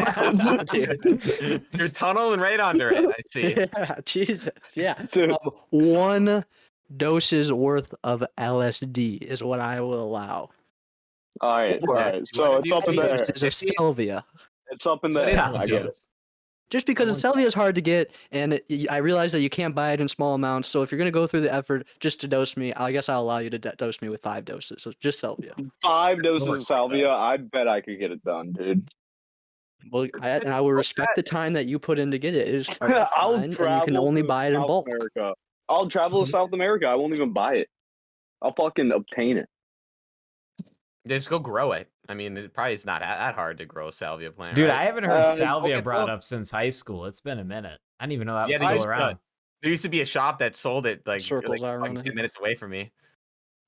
A: tunneling right under it. I see.
C: Yeah, Jesus. Yeah. 1 dose's worth of LSD is what I will allow.
D: All right. So it's up in there.
C: It's a salvia.
D: It's up in there. I get it.
C: Just because salvia is hard to get, and I realize that you can't buy it in small amounts. So if you're gonna go through the effort just to dose me, I guess I'll allow you to dose me with 5 doses. So just salvia.
D: 5 doses of salvia. I bet I could get it done, dude.
C: Well, I will respect the time that you put in to get it.
D: I'll travel.
C: And you can only buy it in bulk.
D: America. I'll travel to South America. I won't even buy it. I'll fucking obtain it.
A: Just go grow it. I mean, it probably is not that hard to grow a salvia plant.
B: Dude,
A: right?
B: I haven't heard salvia brought up since high school. It's been a minute. I didn't even know that was still around.
A: There used to be a shop that sold it like 10 minutes away from me.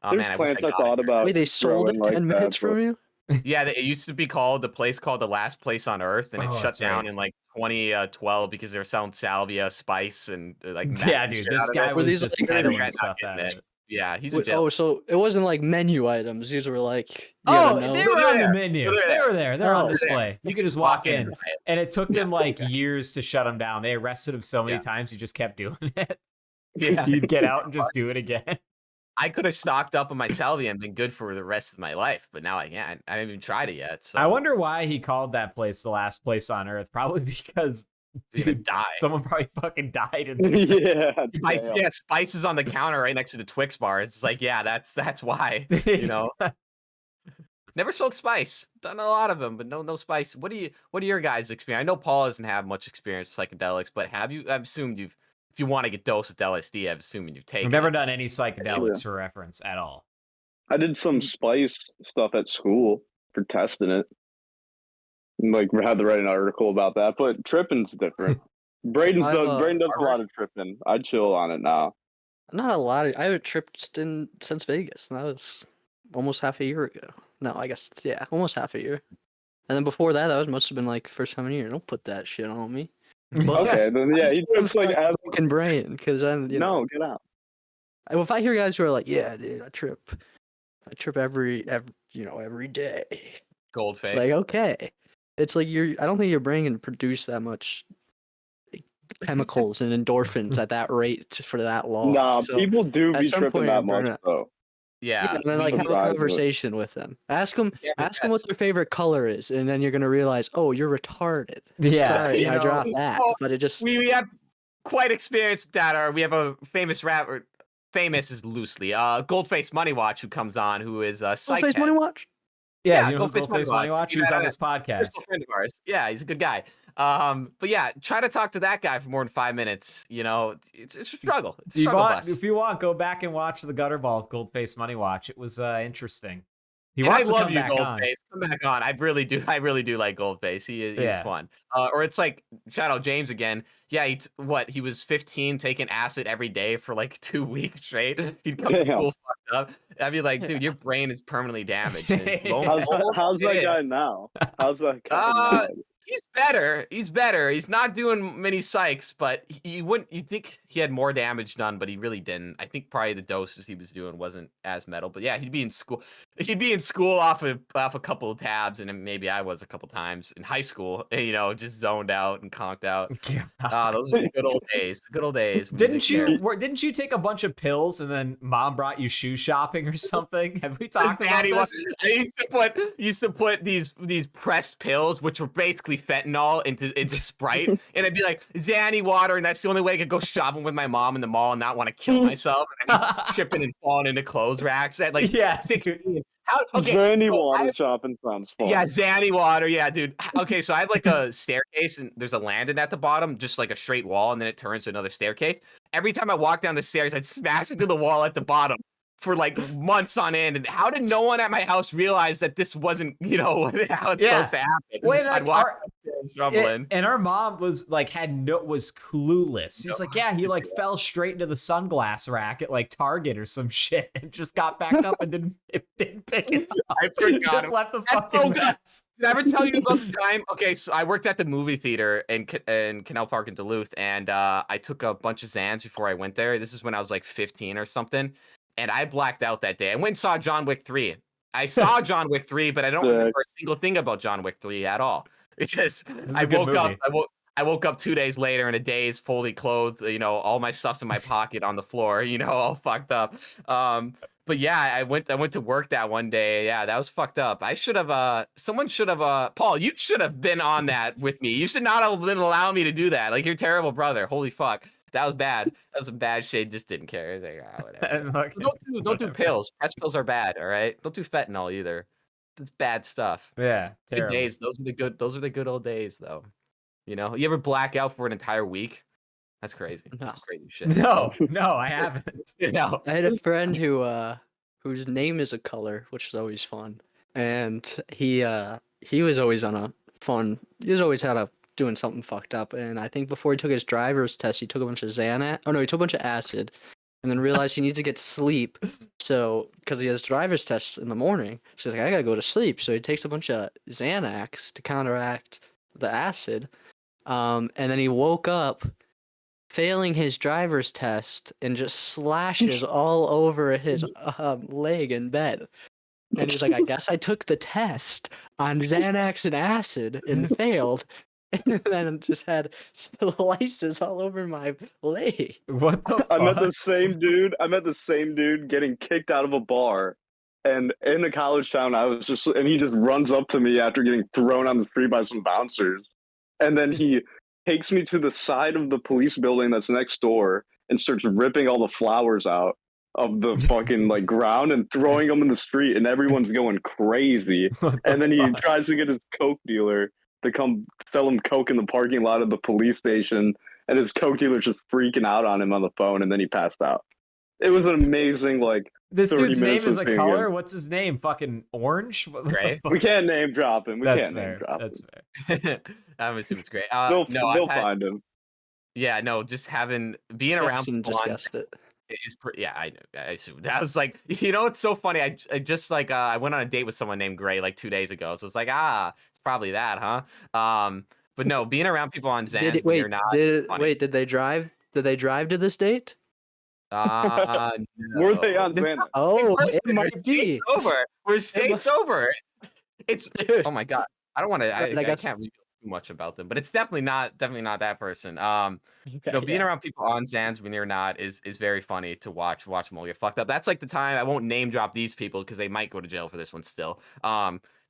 A: Oh,
D: There's plants I thought about.
C: Wait, they sold it 10 minutes from you?
A: Yeah, it used to be called the last place on earth, and it shut down in like 2012 because they were selling salvia, spice, and like
B: dude, this guy was just peddling stuff at it.
A: Yeah, he's in jail.
C: Oh, so it wasn't like menu items. These were like
B: they were on the menu. They were there. They're on display. You could just walk in, and it took them like years to shut him down. They arrested him so many times, he just kept doing it. Yeah, he'd get out and just do it again.
A: I could have stocked up on my salvia and been good for the rest of my life, but now I can't. I haven't even tried it yet. So
B: I wonder why he called that place the last place on earth. Probably because someone probably fucking died.
A: Spice is on the counter right next to the Twix bar. It's like, yeah, that's why. You know, never sold spice. Done a lot of them, but no spice. What are your guys' experience? I know Paul doesn't have much experience with psychedelics, but have you? I've assumed you've. If you want to get dosed with LSD, I've assumed you've taken.
B: I've never done any psychedelics for reference at all.
D: I did some spice stuff at school for testing it. Like, we had to write an article about that, but tripping's different. Braden does a lot of tripping. I chill on it now.
C: Not a lot. I haven't tripped since Vegas. And that was almost half a year ago. No, I guess almost half a year. And then before that, must have been like first time in a year. Don't put that shit on me.
D: Okay, then he trips like as
C: fucking brain because I'm
D: get out.
C: If I hear guys who are like, yeah, dude, I trip every day.
A: Gold face.
C: It's like, okay. It's like I don't think your brain can produce that much chemicals and endorphins at that rate for that long.
D: Nah, so people do be tripping that much though.
A: Yeah,
C: and then like have a conversation with them. Ask them what their favorite color is, and then you're gonna realize, oh, you're retarded.
B: Yeah,
C: sorry, I dropped that, but it just
A: we have quite experienced that. We have a famous rapper. Famous is loosely. Goldface Money Watch, who comes on, who is
C: Goldface Money Watch.
B: Yeah, you know Goldface Money Watch. He was on this podcast.
A: Friend of ours. Yeah, he's a good guy. But yeah, try to talk to that guy for more than 5 minutes. You know, it's a struggle. It's a struggle bus.
B: If you want, go back and watch the Gutterball Goldface Money Watch. It was interesting.
A: He wants to come back on. Come back on. I really do like Goldface. He's fun. Or it's like shout out James again. Yeah, he was 15 taking acid every day for like 2 weeks straight. He'd come to school fucked up. I'd be like, dude, your brain is permanently damaged.
D: How's that guy now? How's that guy now?
A: He's better. He's not doing many psychs, but you'd think he had more damage done, but he really didn't. I think probably the doses he was doing wasn't as metal. But yeah, he'd be in school. He'd be in school off a couple of tabs, and maybe I was a couple times in high school. You know, just zoned out and conked out. Those were the good old days. Good old days.
B: Didn't you take a bunch of pills and then mom brought you shoe shopping or something? Have we talked about this?
A: I used to put these pressed pills, which were basically fentanyl, into Sprite, and I'd be like Zanny water, and that's the only way I could go shopping with my mom in the mall and not want to kill myself, and I'd be tripping and falling into clothes racks at like 16.
D: Zanny water shopping sounds fun.
A: Yeah, Zanny water. Yeah, dude. Okay, so I have like a staircase, and there's a landing at the bottom, just like a straight wall, and then it turns to another staircase. Every time I walk down the stairs, I'd smash into the wall at the bottom for like months on end. And how did no one at my house realize that this wasn't, how it's supposed to happen? I'd walk
B: and our mom was like, was clueless. He's like, yeah, he like fell straight into the sunglass rack at like Target or some shit and just got back up and didn't pick it up.
A: I forgot.
B: Just left the fucking mess.
A: Did I ever tell you about the time? Okay, so I worked at the movie theater in Canal Park in Duluth, and I took a bunch of Xans before I went there. This is when I was like 15 or something. And I blacked out that day. I went and saw John Wick 3. I saw John Wick 3, but I don't remember a single thing about John Wick 3 at all. Because I woke up 2 days later in a daze, fully clothed, all my stuff's in my pocket on the floor, all fucked up. But yeah, I went to work that one day. Yeah, that was fucked up. I should have someone should have Paul, you should have been on that with me. You should not have been allowing me to do that. Like, you're a terrible brother. Holy fuck. That was bad. That was some bad shit. Just didn't care. Like, whatever. Don't do pills. Press pills are bad. All right. Don't do fentanyl either. It's bad stuff.
B: Yeah.
A: Good days. Those are the good old days, though. You ever black out for an entire week? That's crazy.
C: No.
A: That's crazy shit.
B: No, I haven't.
C: I had a friend whose name is a color, which is always fun, and he was always doing something fucked up. And I think before he took his driver's test, he took a bunch of Xanax. Oh no, he took a bunch of acid, and then realized he needs to get sleep. So, because he has driver's tests in the morning, so he's like, I gotta go to sleep. So he takes a bunch of Xanax to counteract the acid. And then he woke up, failing his driver's test, and just slashes all over his leg in bed. And he's like, I guess I took the test on Xanax and acid and failed. And then just had slices all over my leg.
B: What the fuck?
D: I met the same dude getting kicked out of a bar. And in a college town, and he just runs up to me after getting thrown on the street by some bouncers. And then he takes me to the side of the police building that's next door and starts ripping all the flowers out of the fucking ground and throwing them in the street, and everyone's going crazy. And then he tries to get his coke dealer to come sell him coke in the parking lot of the police station, and his coke dealer's just freaking out on him on the phone, and then he passed out. It was an amazing
B: this dude's name is a color. What's his name? Fucking orange.
A: Right.
D: We can't name drop him.
B: That's fair.
A: I'm assuming it's great.
D: They'll find him.
A: Yeah, no, just being around people
C: just guessed it.
A: I assume that was like, it's so funny. I just I went on a date with someone named Gray 2 days ago, so it's like, it's probably that, huh? But no, being around people on Xan,
C: did they drive? Did they drive to this date?
A: No.
D: Were they on Xan?
C: Oh, it might be
A: over. We're states over. It's oh my god. I don't want to. I can't reveal too much about them, but it's definitely not that person. Being around people on Xans when you're not is very funny to watch them all get fucked up. That's like the time. I won't name drop these people because they might go to jail for this one still.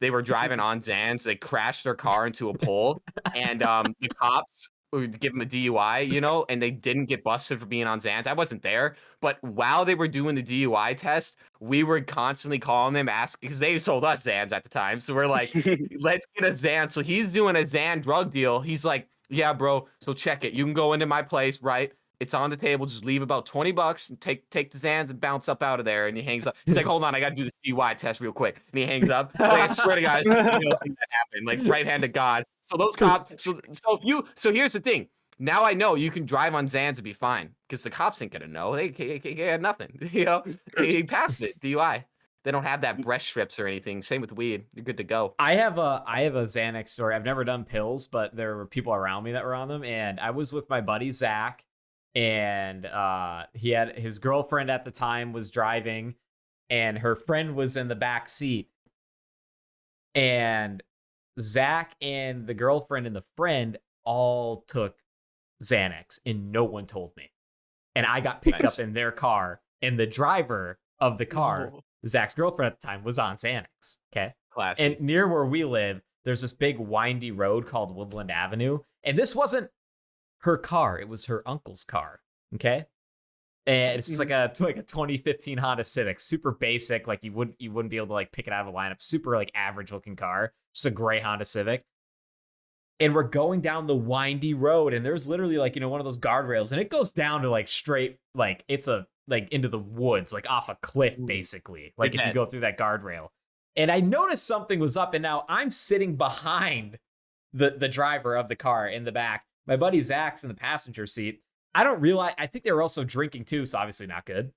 A: They were driving on Xans. They crashed their car into a pole, and the cops would give them a DUI, you know, and they didn't get busted for being on Xans. I wasn't there, but while they were doing the DUI test, we were constantly calling them, asking, because they sold us Xans at the time. So we're like, let's get a Xan. So he's doing a Xan drug deal. He's like, yeah, bro. So check it. You can go into my place, right? It's on the table. Just leave about $20 and take the Xans and bounce up out of there. And he hangs up. He's like, hold on, I got to do this DUI test real quick. And he hangs up. Like, I swear to God, you know, thing that happened. Like, right hand to God. So those cops. So here's the thing. Now I know you can drive on Xans and be fine because the cops ain't gonna know. They had nothing. You know, he passed it. DUI. They don't have that breast strips or anything. Same with weed. You're good to go.
B: I have a Xanax story. I've never done pills, but there were people around me that were on them, and I was with my buddy Zach. And he had his girlfriend at the time was driving, and her friend was in the back seat. And Zach and the girlfriend and the friend all took Xanax, and no one told me. And I got picked up in their car, and the driver of the car, Zach's girlfriend at the time, was on Xanax. Okay,
A: classic.
B: And near where we live, there's this big windy road called Woodland Avenue, and this wasn't her car, it was her uncle's car. Okay, and it's just like a 2015 Honda Civic, super basic, like you wouldn't be able to like pick it out of a lineup, super like average looking car, just a gray Honda Civic. And we're going down the windy road, and there's literally like, you know, one of those guardrails, and it goes down to like straight, like it's a like into the woods, like off a cliff basically, like if you go through that guardrail. And I noticed something was up, and now I'm sitting behind the driver of the car in the back. My buddy Zach's in the passenger seat. I don't realize, I think they were also drinking too, so obviously not good.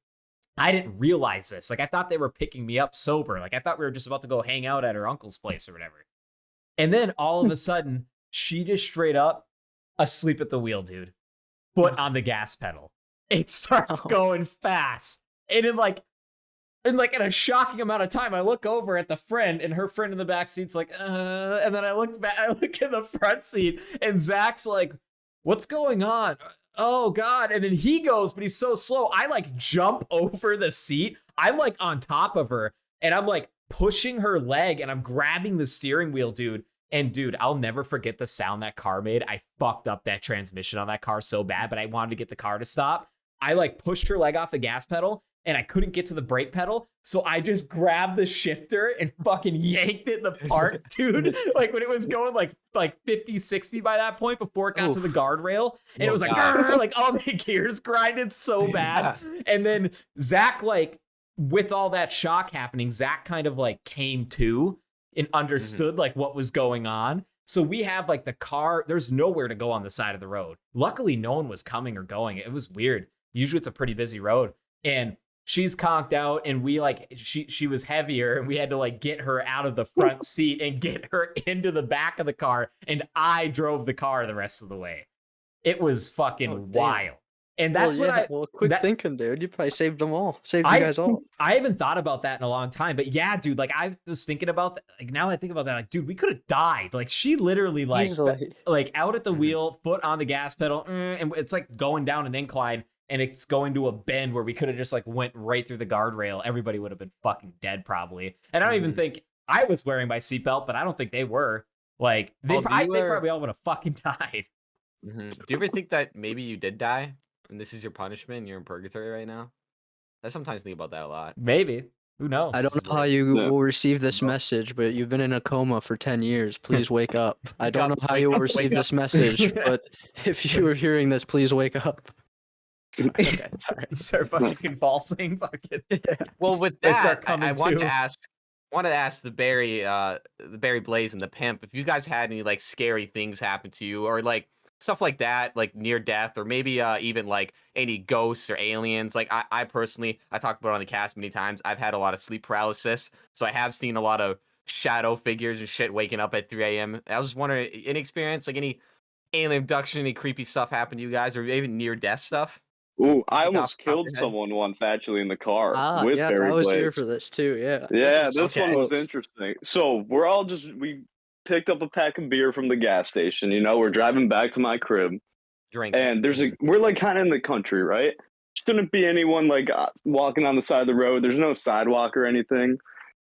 B: I didn't realize this. Like, I thought they were picking me up sober. Like, I thought we were just about to go hang out at her uncle's place or whatever. And then all of a sudden, she just straight up asleep at the wheel, dude. Foot on the gas pedal. It starts going fast. And in a shocking amount of time, I look over at the friend, and her friend in the back seat's like, and then I look back, I look in the front seat, and Zach's like, what's going on? Oh God. And then he goes, but he's so slow. I like jump over the seat. I'm like on top of her, and I'm like pushing her leg, and I'm grabbing the steering wheel, dude. And dude, I'll never forget the sound that car made. I fucked up that transmission on that car so bad, but I wanted to get the car to stop. I like pushed her leg off the gas pedal, and I couldn't get to the brake pedal. So I just grabbed the shifter and fucking yanked it apart, dude. Like when it was going like 50, 60 by that point before it got to the guardrail. And it was like, like all the gears grinded so bad. Yeah. And then Zach, like with all that shock happening, Zach kind of like came to and understood like what was going on. So we have like the car, there's nowhere to go on the side of the road. Luckily, no one was coming or going. It was weird. Usually it's a pretty busy road. And she's conked out, and we like, she was heavier, and we had to like get her out of the front seat and get her into the back of the car. And I drove the car the rest of the way. It was fucking wild. And that's
C: quick thinking, dude. You probably saved them all. Saved you guys all.
B: I haven't thought about that in a long time, but yeah, dude, like I was thinking about that. Like now I think about that, like, dude, we could have died. Like she literally like out at the wheel, foot on the gas pedal, and it's like going down an incline, and it's going to a bend where we could have just like went right through the guardrail. Everybody would have been fucking dead probably. And I don't even think I was wearing my seatbelt, but I don't think they were. Like they probably all would have fucking died.
A: Do you ever think that maybe you did die? And this is your punishment, and you're in purgatory right now? I sometimes think about that a lot.
B: Maybe. Who knows?
C: I don't know how you will receive this message, but you've been in a coma for 10 years. Please wake up. I don't know how you will receive this message, but if you are hearing this, please wake up.
B: Okay, sorry. Start fucking convulsing. Fucking. Yeah.
A: Well, with that, I wanted to ask the Barry Blaze and the Pimp, if you guys had any like scary things happen to you, or like stuff like that, like near death, or maybe even like any ghosts or aliens. Like I personally, I talked about it on the cast many times. I've had a lot of sleep paralysis, so I have seen a lot of shadow figures and shit waking up at 3 a.m. I was just wondering, any experience, like any alien abduction, any creepy stuff happened to you guys, or even near death stuff?
D: Ooh, I almost killed someone once actually in the car with Barry Blaze.
C: I was here for this too. Yeah.
D: Yeah, this one was interesting. So we picked up a pack of beer from the gas station. You know, we're driving back to my crib. And we're like kind of in the country, right? Shouldn't be anyone like walking on the side of the road. There's no sidewalk or anything.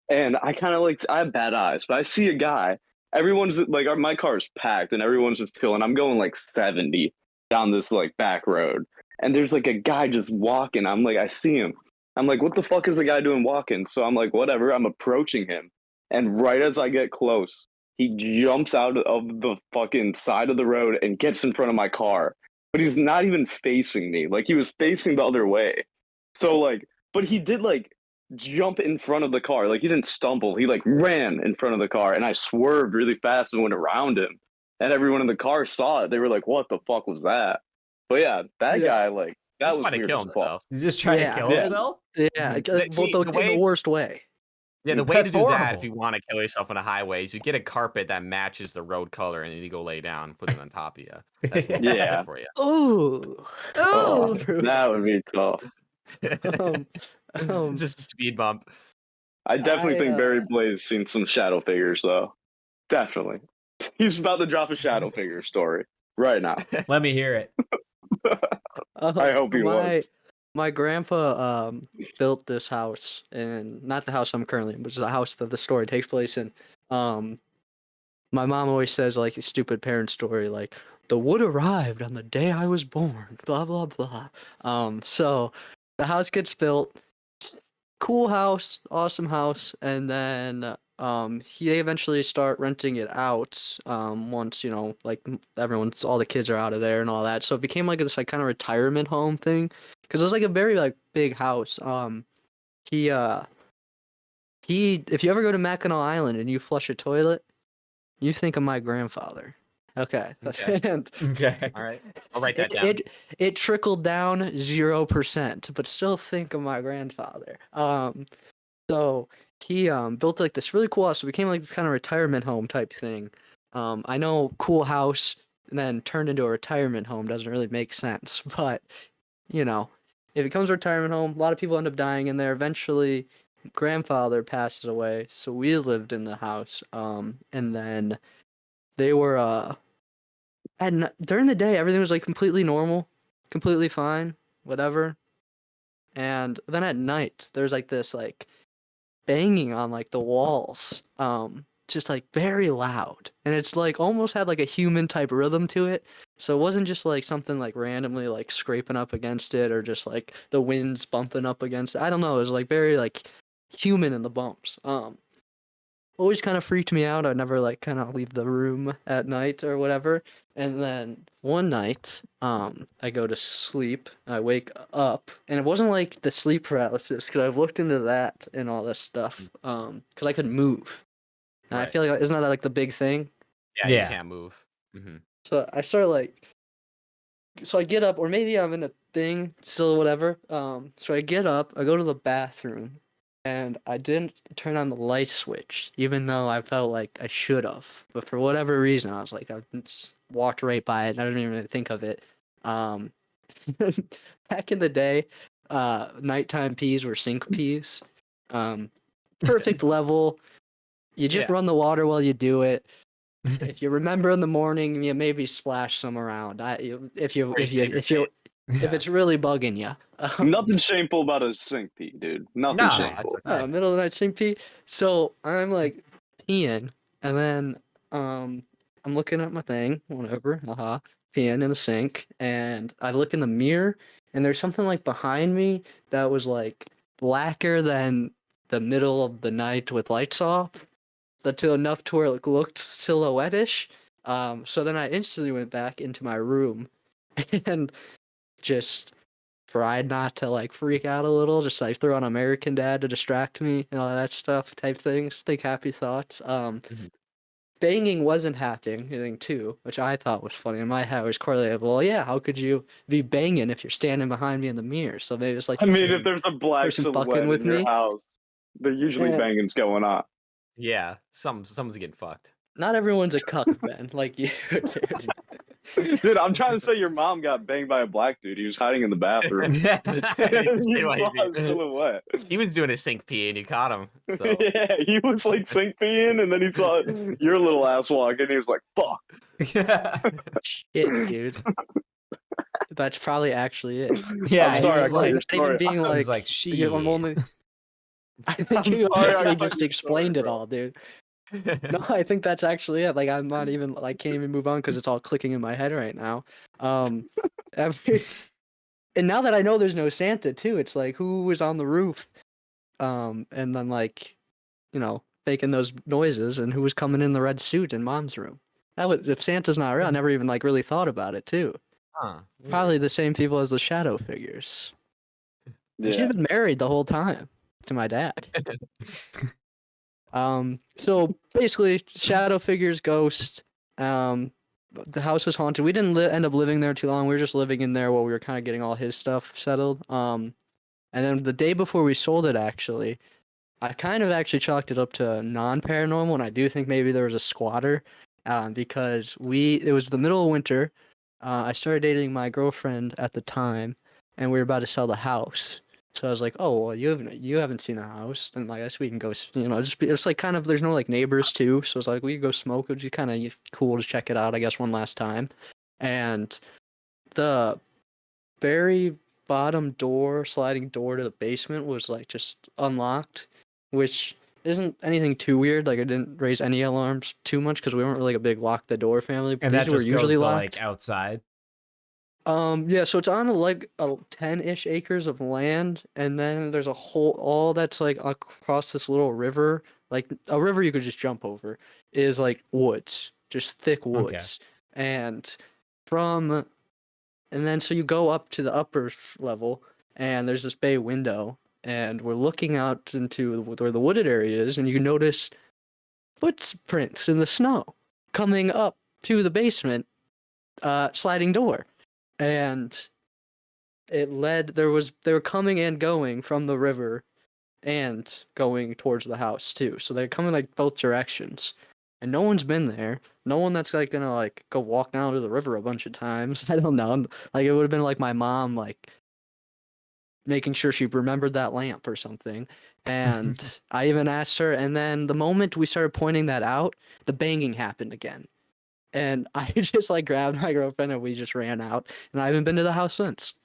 D: And I kind of I have bad eyes, but I see a guy everyone's like, my car's packed and everyone's just chilling. I'm going like 70 down this like back road, and there's like a guy just walking. I'm like, I see him. I'm like, what the fuck is the guy doing walking? So I'm like, whatever. I'm approaching him, and right as I get close, he jumps out of the fucking side of the road and gets in front of my car. But he's not even facing me. Like, he was facing the other way. So like, but he did like jump in front of the car. Like, he didn't stumble. He like ran in front of the car, and I swerved really fast and went around him. And everyone in the car saw it. They were like, "What the fuck was that?" But yeah, that guy, like, that was weird.
A: Kill himself.
B: He's just trying to kill himself.
C: Yeah, in the worst way.
A: Yeah, the way to do that, if you want to kill yourself on a highway, is you get a carpet that matches the road color, and then you go lay down, put it on top of you. That's
D: yeah,
A: for you.
C: Ooh,
D: that would be tough.
A: Just a speed bump.
D: I definitely think Barry Blaze seen some shadow figures, though. Definitely, he's about to drop a shadow figure story right now.
B: Let me hear it.
D: I hope he was.
C: My grandpa built this house, and not the house I'm currently in, but the house that the story takes place in. My mom always says, like, a stupid parent story, like, the wood arrived on the day I was born, blah, blah, blah. So the house gets built, cool house, awesome house, and then he eventually start renting it out once, you know, like, all the kids are out of there and all that. So it became like this like kind of retirement home thing, because it was like a very like big house. He if you ever go to Mackinac Island and you flush a toilet, you think of my grandfather. Okay. And,
B: okay.
A: All right. I'll write that down.
C: It trickled down 0%, but still think of my grandfather. So he built like this really cool house. So it became like this kind of retirement home type thing. I know cool house and then turned into a retirement home doesn't really make sense, but you know, if it becomes a retirement home, a lot of people end up dying in there. Eventually, grandfather passes away, so we lived in the house. And then they were during the day everything was like completely normal, completely fine, whatever. And then at night there's like this like banging on like the walls, just like very loud, and it's like almost had like a human type rhythm to it. So it wasn't just like something like randomly like scraping up against it or just like the winds bumping up against it. I don't know, it was like very like human in the bumps. Always kind of freaked me out. I'd never like kind of leave the room at night or whatever. And then one night, I go to sleep, I wake up, and it wasn't like the sleep paralysis, because I've looked into that and all this stuff, because I could move. And right. I feel like, isn't that like the big thing?
A: Yeah. You can't move. Mm-hmm.
C: So I start like, so I get up, or maybe I'm in a thing still, whatever. So I get up, I go to the bathroom, and I didn't turn on the light switch, even though I felt like I should have. But for whatever reason, I was like, I just walked right by it, and I didn't even really think of it. Back in the day, nighttime peas were sink peas. Perfect level. You just run the water while you do it. If you remember in the morning, you maybe splash some around. If it's really bugging you.
D: Nothing shameful about a sink pee, dude. Nothing shameful.
C: Okay. Middle of the night sink pee. So I'm like peeing, and then I'm looking at my thing, whatever, peeing in the sink, and I look in the mirror, and there's something like behind me that was like blacker than the middle of the night with lights off. That's enough to where it looked silhouette-ish. So then I instantly went back into my room and just tried not to like freak out a little, just like throw on American Dad to distract me and all that stuff type things, think happy thoughts. Banging wasn't happening too, which I thought was funny. In my head, it was correlated. Well, yeah, how could you be banging if you're standing behind me in the mirror? So maybe it's like,
D: I mean, if there's a black silhouette with in your house, there's usually banging's going on.
A: Yeah, someone's getting fucked.
C: Not everyone's a cuck, Ben, like you, dude.
D: Dude, I'm trying to say your mom got banged by a black dude. He was hiding in the bathroom.
A: He was doing a sink pee and you caught him. So.
D: Yeah, he was like sink peeing, and then he saw your little ass walk, and he was like, "Fuck."
C: Shit, dude. That's probably actually it.
B: Yeah,
C: I'm sorry, like, not even being like,
B: she.
C: I'm only. I think you already just explained it all, dude. No, I think that's actually it. Like I'm not even like can't even move on because it's all clicking in my head right now. Every, and now that I know there's no Santa too, it's like who was on the roof, and then like, making those noises, and who was coming in the red suit in Mom's room. That was if Santa's not real. I never even like really thought about it too.
A: Huh.
C: Probably the same people as the shadow figures. And she's
D: Yeah.
C: been married the whole time to my dad. So basically, shadow figures, ghost. The house was haunted. We didn't end up living there too long. We were just living in there while we were kind of getting all his stuff settled. And then the day before we sold it, actually, I kind of actually chalked it up to non-paranormal, and I do think maybe there was a squatter, because it was the middle of winter. I started dating my girlfriend at the time, and we were about to sell the house. So I was like, oh, well, you haven't seen the house, and I guess we can go, it's like kind of, there's no like neighbors too. So it's like, we could go smoke. It would be kind of cool to check it out, I guess, one last time. And the very bottom door, sliding door to the basement was like just unlocked, which isn't anything too weird. Like, it didn't raise any alarms too much because we weren't really like a big lock the door family. But
B: And
C: these
B: that
C: were
B: just
C: usually
B: goes to,
C: locked.
B: like outside.
C: Yeah, so it's on like a 10-ish acres of land, and then there's all that's like across this little river, like a river you could just jump over, is like woods, just thick woods. And then so you go up to the upper level, and there's this bay window, and we're looking out into where the wooded area is, and you notice footprints in the snow coming up to the basement sliding door. And they were coming and going from the river and going towards the house too. So they're coming like both directions. And no one's been there. No one that's like gonna like go walk down to the river a bunch of times. I don't know. Like it would have been like my mom like making sure she remembered that lamp or something. And I even asked her, and then the moment we started pointing that out, the banging happened again. And I just like grabbed my girlfriend and we just ran out. And I haven't been to the house since.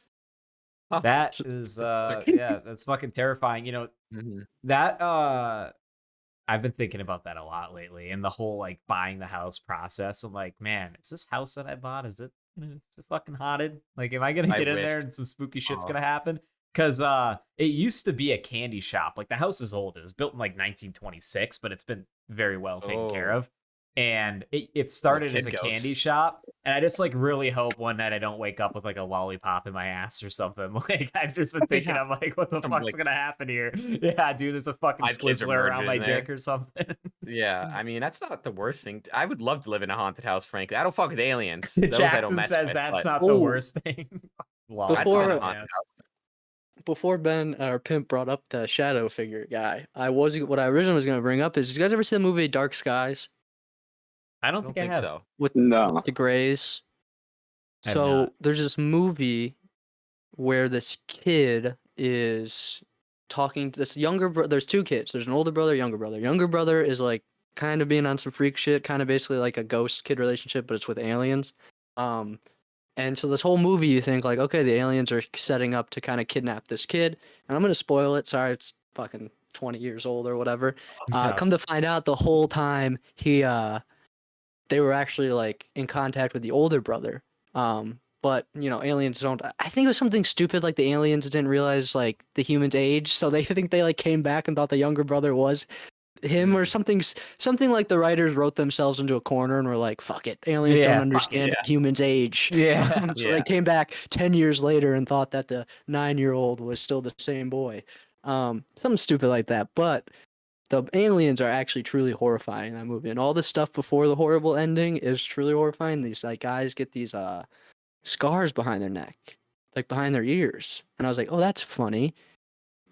B: That is yeah, that's fucking terrifying. That I've been thinking about that a lot lately, and the whole like buying the house process. I'm like, man, is this house that I bought, is it fucking haunted? Like, am I gonna get in there and some spooky shit's gonna happen? Because it used to be a candy shop. Like, the house is old. It was built in like 1926, but it's been very well taken care of. And it started as a candy shop, and I just like really hope one night I don't wake up with like a lollipop in my ass or something. Like, I've just been thinking, I'm like, what the fuck's gonna happen here? Yeah, dude, there's a fucking Twizzler around my dick or something.
A: Yeah, I mean, that's not the worst thing. I would love to live in a haunted house, frankly. I don't fuck with aliens.
B: Jackson says that's not the worst thing.
C: Before Ben, our pimp, brought up the shadow figure guy, what I originally was gonna bring up is, did you guys ever see the movie Dark Skies?
B: I don't think I have.
C: So. With the Greys. So there's this movie where this kid is talking to this younger brother. There's two kids. There's an older brother, younger brother. Younger brother is like kind of being on some freak shit, kind of basically like a ghost kid relationship, but it's with aliens. And so this whole movie, you think like, okay, the aliens are setting up to kind of kidnap this kid. And I'm gonna spoil it. Sorry, it's fucking 20 years old or whatever. Come to find out, the whole time they were actually like in contact with the older brother. But aliens don't. I think it was something stupid, like the aliens didn't realize like the human's age, so they think they like came back and thought the younger brother was him or something like the writers wrote themselves into a corner and were like, fuck it, aliens don't understand humans' age. So they came back 10 years later and thought that the 9-year-old was still the same boy. Something stupid like that. But the aliens are actually truly horrifying in that movie, and all the stuff before the horrible ending is truly horrifying. These like guys get these scars behind their neck, like behind their ears, and I was like, oh, that's funny.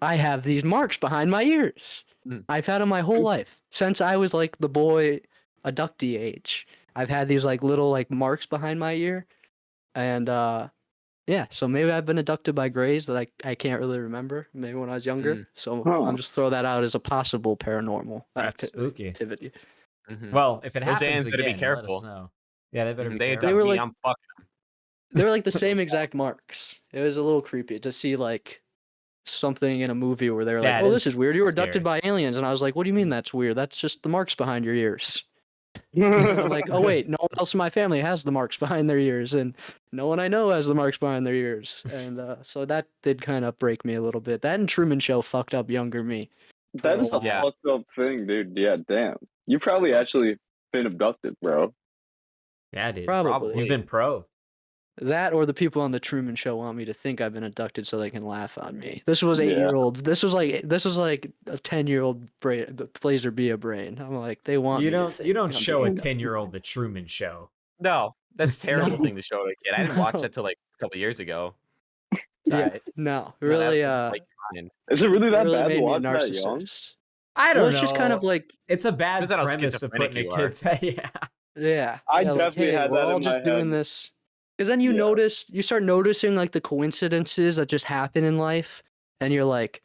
C: I have these marks behind my ears. I've had them my whole life since I was like the boy abductee age. I've had these like little like marks behind my ear, and yeah, so maybe I've been abducted by Greys that I can't really remember. Maybe when I was younger. So I'm just throw that out as a possible paranormal activity.
B: Well, if it happens
A: aliens
B: again,
A: better be careful.
B: let us know. Yeah, they better be careful.
C: They were like,
A: I'm fucking them.
C: they were like the same exact marks. It was a little creepy to see like something in a movie where they're like, "Oh, this is weird. You were abducted by aliens," and I was like, "What do you mean that's weird? That's just the marks behind your ears." I'm like, "Oh wait, no one else in my family has the marks behind their ears, and no one I know has the marks behind their ears," and so that did kind of break me a little bit. That and Truman Show fucked up younger me.
D: That is a fucked up thing, dude. Yeah, damn. You probably actually been abducted, bro.
B: Yeah, dude.
C: Probably.
B: You've been pro.
C: That or the people on the Truman Show want me to think I've been abducted so they can laugh on me. This was 8-year-olds. This was like a 10-year-old brain that plays their Bia brain. I'm like, they want
B: you
C: me
B: don't
C: to think
B: you don't
C: I'm
B: show
C: being
B: a 10-year-old the Truman Show.
A: No, that's a terrible
C: No.
A: thing to show to a kid. I didn't watch
C: No.
A: that till like a couple years ago.
C: Yeah, no, really.
D: Is it really that
C: really
D: bad
C: made
D: to
C: me a
D: watch that young?
C: narcissist.
B: I don't know.
C: It's just kind of like
B: it's a bad
A: Depends on how
B: premise to put in a
A: schizophrenic
B: kid's head.
C: yeah.
D: I
C: yeah, like,
D: definitely
C: hey,
D: had
C: we're
D: that
C: all
D: in my
C: just doing
D: head.
C: this. Because then you start noticing like the coincidences that just happen in life, and you're like,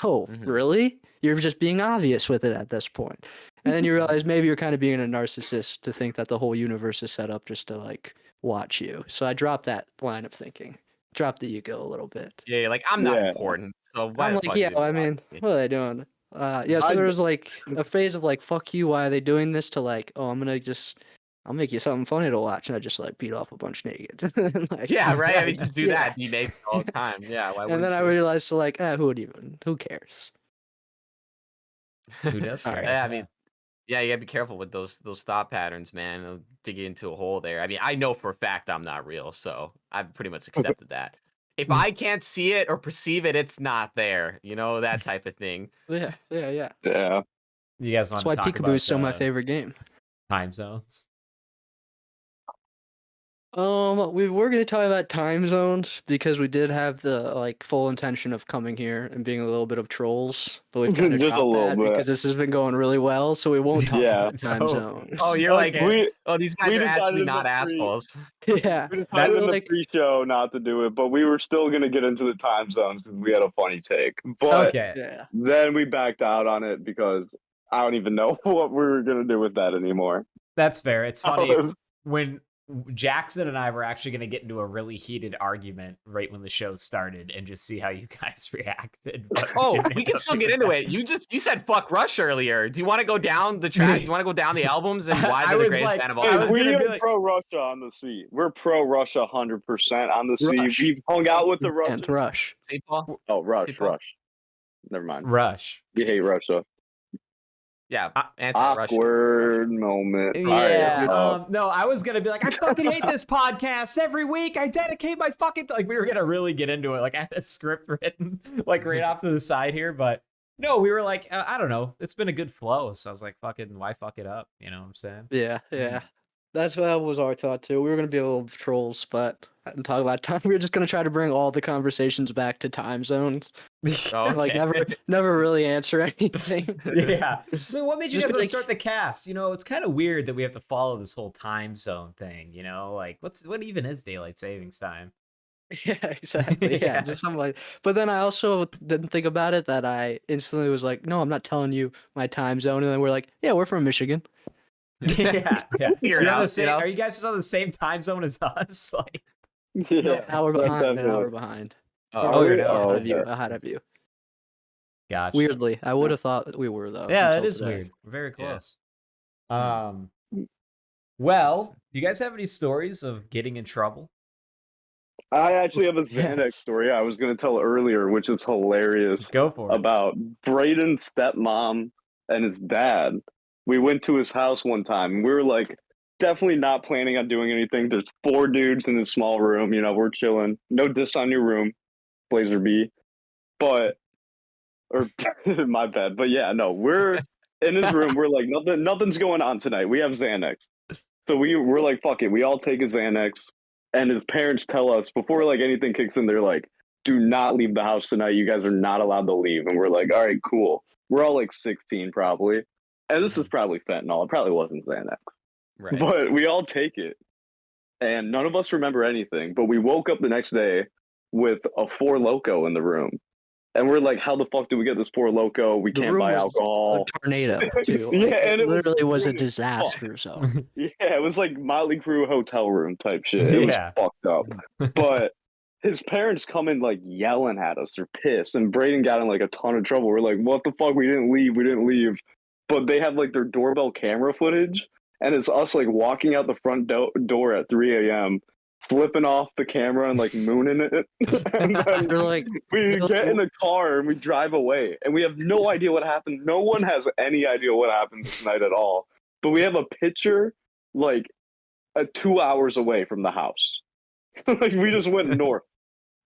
C: oh, really? You're just being obvious with it at this point. And then you realize maybe you're kind of being a narcissist to think that the whole universe is set up just to like watch you. So I dropped that line of thinking. Drop the ego a little bit.
A: Yeah, like I'm not important. So why
C: I'm
A: the
C: like,
A: fuck
C: yeah,
A: do they
C: I mean,
A: watch me?
C: what are they doing? So there was like a phase of like, fuck you, why are they doing this? To like, oh, I'll make you something funny to watch, and I just like beat off a bunch naked. Like,
A: Yeah, right. I mean, just do
C: yeah.
A: that. Be naked all the time. Yeah. Why
C: And then I realized, so like, who cares?
B: Who does care?
A: I mean, yeah, you gotta be careful with those thought patterns, man. They'll dig you into a hole there. I mean, I know for a fact I'm not real, so I've pretty much accepted that. If I can't see it or perceive it, it's not there. You know, that type of thing.
C: Yeah.
D: Yeah.
B: You guys want
C: That's why
B: to talk
C: Peekaboo
B: about
C: is still my favorite game.
B: time zones?
C: We were gonna talk about time zones because we did have the like full intention of coming here and being a little bit of trolls, but we've kind of
D: Just a
C: dropped
D: little
C: that
D: bit.
C: because this has been going really well, so we won't talk about time zones.
A: Oh, you're like, these guys
D: we
A: are actually
D: decided
A: not
D: in the
A: assholes.
C: Yeah.
D: We decided in the
C: like,
D: pre-show not to do it, but we were still gonna get into the time zones because we had a funny take. But
C: yeah.
D: then we backed out on it because I don't even know what we were gonna do with that anymore.
B: That's fair. It's funny when Jackson and I were actually going to get into a really heated argument right when the show started and just see how you guys reacted.
A: Oh, we can still get into it. You said fuck Rush earlier. Do you want to go down the track? Do you want to go down the albums and why they're the greatest band of all time?
D: We are pro Russia on the sea. We're pro Russia 100% on the sea. We've hung out with the Russians.
C: And Rush.
A: See, Paul?
D: Oh, Rush. Never mind.
B: Rush.
D: We hate Russia.
A: Yeah,
D: awkward moment.
B: Yeah. No, I was gonna be like, I fucking hate this podcast. Every week, I dedicate my fucking like. We were gonna really get into it. Like, I had a script written like right off to the side here, but no, we were like, I don't know. It's been a good flow, so I was like, fucking, why fuck it up? You know what I'm saying?
C: Yeah. That's what was our thought too. We were gonna be a little trolls, but I didn't talk about time. We were just gonna try to bring all the conversations back to time zones. Like never really answer anything.
B: Yeah. So what made you guys start the cast? You know, it's kind of weird that we have to follow this whole time zone thing. You know, like what even is daylight savings time?
C: Yeah, exactly. Yeah, just something like. But then I also didn't think about it that I instantly was like, no, I'm not telling you my time zone, and then we're like, yeah, we're from Michigan.
B: Yeah.
A: You're
B: on the same, are you guys just on the same time zone as us? Like,
C: no, an hour behind. Ahead of you.
B: Gotcha.
C: Weirdly, I would have thought we were though.
B: Yeah, that is weird. We're very close. Yeah. Well, do you guys have any stories of getting in trouble?
D: I actually have a Xanax story I was going to tell earlier, which is hilarious.
B: Go for it.
D: About Braden's stepmom and his dad. We went to his house one time, and we were like, definitely not planning on doing anything. There's 4 dudes in this small room. You know, we're chilling. No diss on your room, Blazer B. But, or my bad. But yeah, no, we're in his room. We're like, nothing's going on tonight. We have Xanax. So we're like, fuck it. We all take a Xanax. And his parents tell us before like anything kicks in, they're like, do not leave the house tonight. You guys are not allowed to leave. And we're like, all right, cool. We're all like 16 probably. And this is probably fentanyl. It probably wasn't Xanax.
A: Right.
D: But we all take it. And none of us remember anything. But we woke up the next day with a 4 Loko in the room. And we're like, how the fuck did we get this 4 Loko? We can't buy alcohol.
C: A tornado, too.
D: Yeah, and it
C: literally was a disaster zone.
D: Yeah, it was like Motley Crue hotel room type shit. It was fucked up. But his parents come in like yelling at us. They're pissed, and Braden got in like a ton of trouble. We're like, "What the fuck? We didn't leave." But they have like their doorbell camera footage, and it's us like walking out the front door at 3 a.m., flipping off the camera and like mooning it. And then we get in the car and we drive away, and we have no idea what happened. No one has any idea what happened this night at all. But we have a picture like 2 hours away from the house. Like we just went north,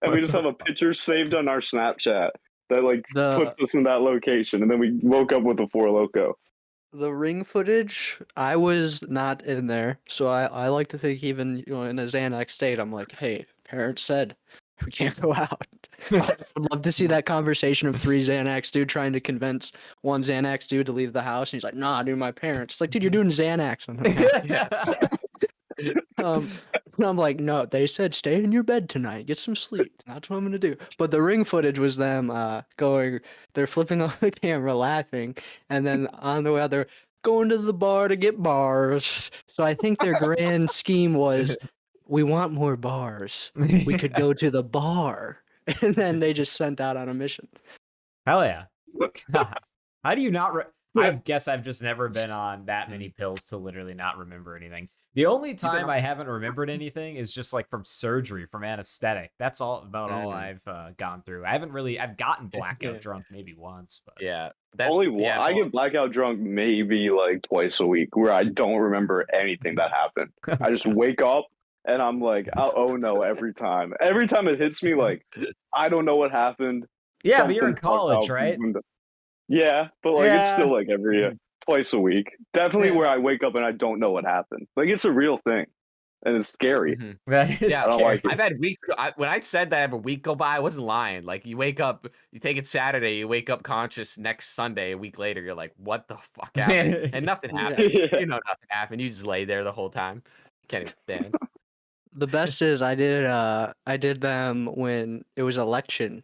D: and we just have a picture saved on our Snapchat that like puts us in that location, and then we woke up with a Four Loko.
C: The ring footage, I was not in there, so I like to think even in a Xanax state, I'm like, hey, parents said we can't go out. I would love to see that conversation of 3 Xanax dude trying to convince one Xanax dude to leave the house, and he's like, nah, dude, my parents. It's like, dude, you're doing Xanax. I'm like, and I'm like, no, they said stay in your bed tonight, get some sleep. That's what I'm gonna do. But the ring footage was them they're flipping off the camera, laughing, and then on the way out, they're going to the bar to get bars. So I think their grand scheme was, we want more bars. We could go to the bar, and then they just sent out on a mission.
B: Hell yeah! How do you not? I guess I've just never been on that many pills to literally not remember anything. The only time I haven't remembered anything is just like from surgery, from anesthetic. That's all I've gone through. I've gotten blackout drunk maybe once, but
A: yeah,
D: I get blackout drunk maybe like twice a week, where I don't remember anything that happened. I just wake up and I'm like, oh no, every time it hits me, like I don't know what happened.
B: Yeah, but you're in college, right?
D: Yeah, but like it's still like every twice a week. Definitely where I wake up and I don't know what happened. Like it's a real thing, and it's scary.
B: Mm-hmm. That is
A: scary.
B: Like
A: I've had weeks. When I said that I have a week go by, I wasn't lying. Like you wake up, you take it Saturday, you wake up conscious next Sunday. A week later, you're like, "What the fuck happened?" And nothing happened.
D: Yeah.
A: You know, nothing happened. You just lay there the whole time. Can't even stand.
C: The best is I did them when it was election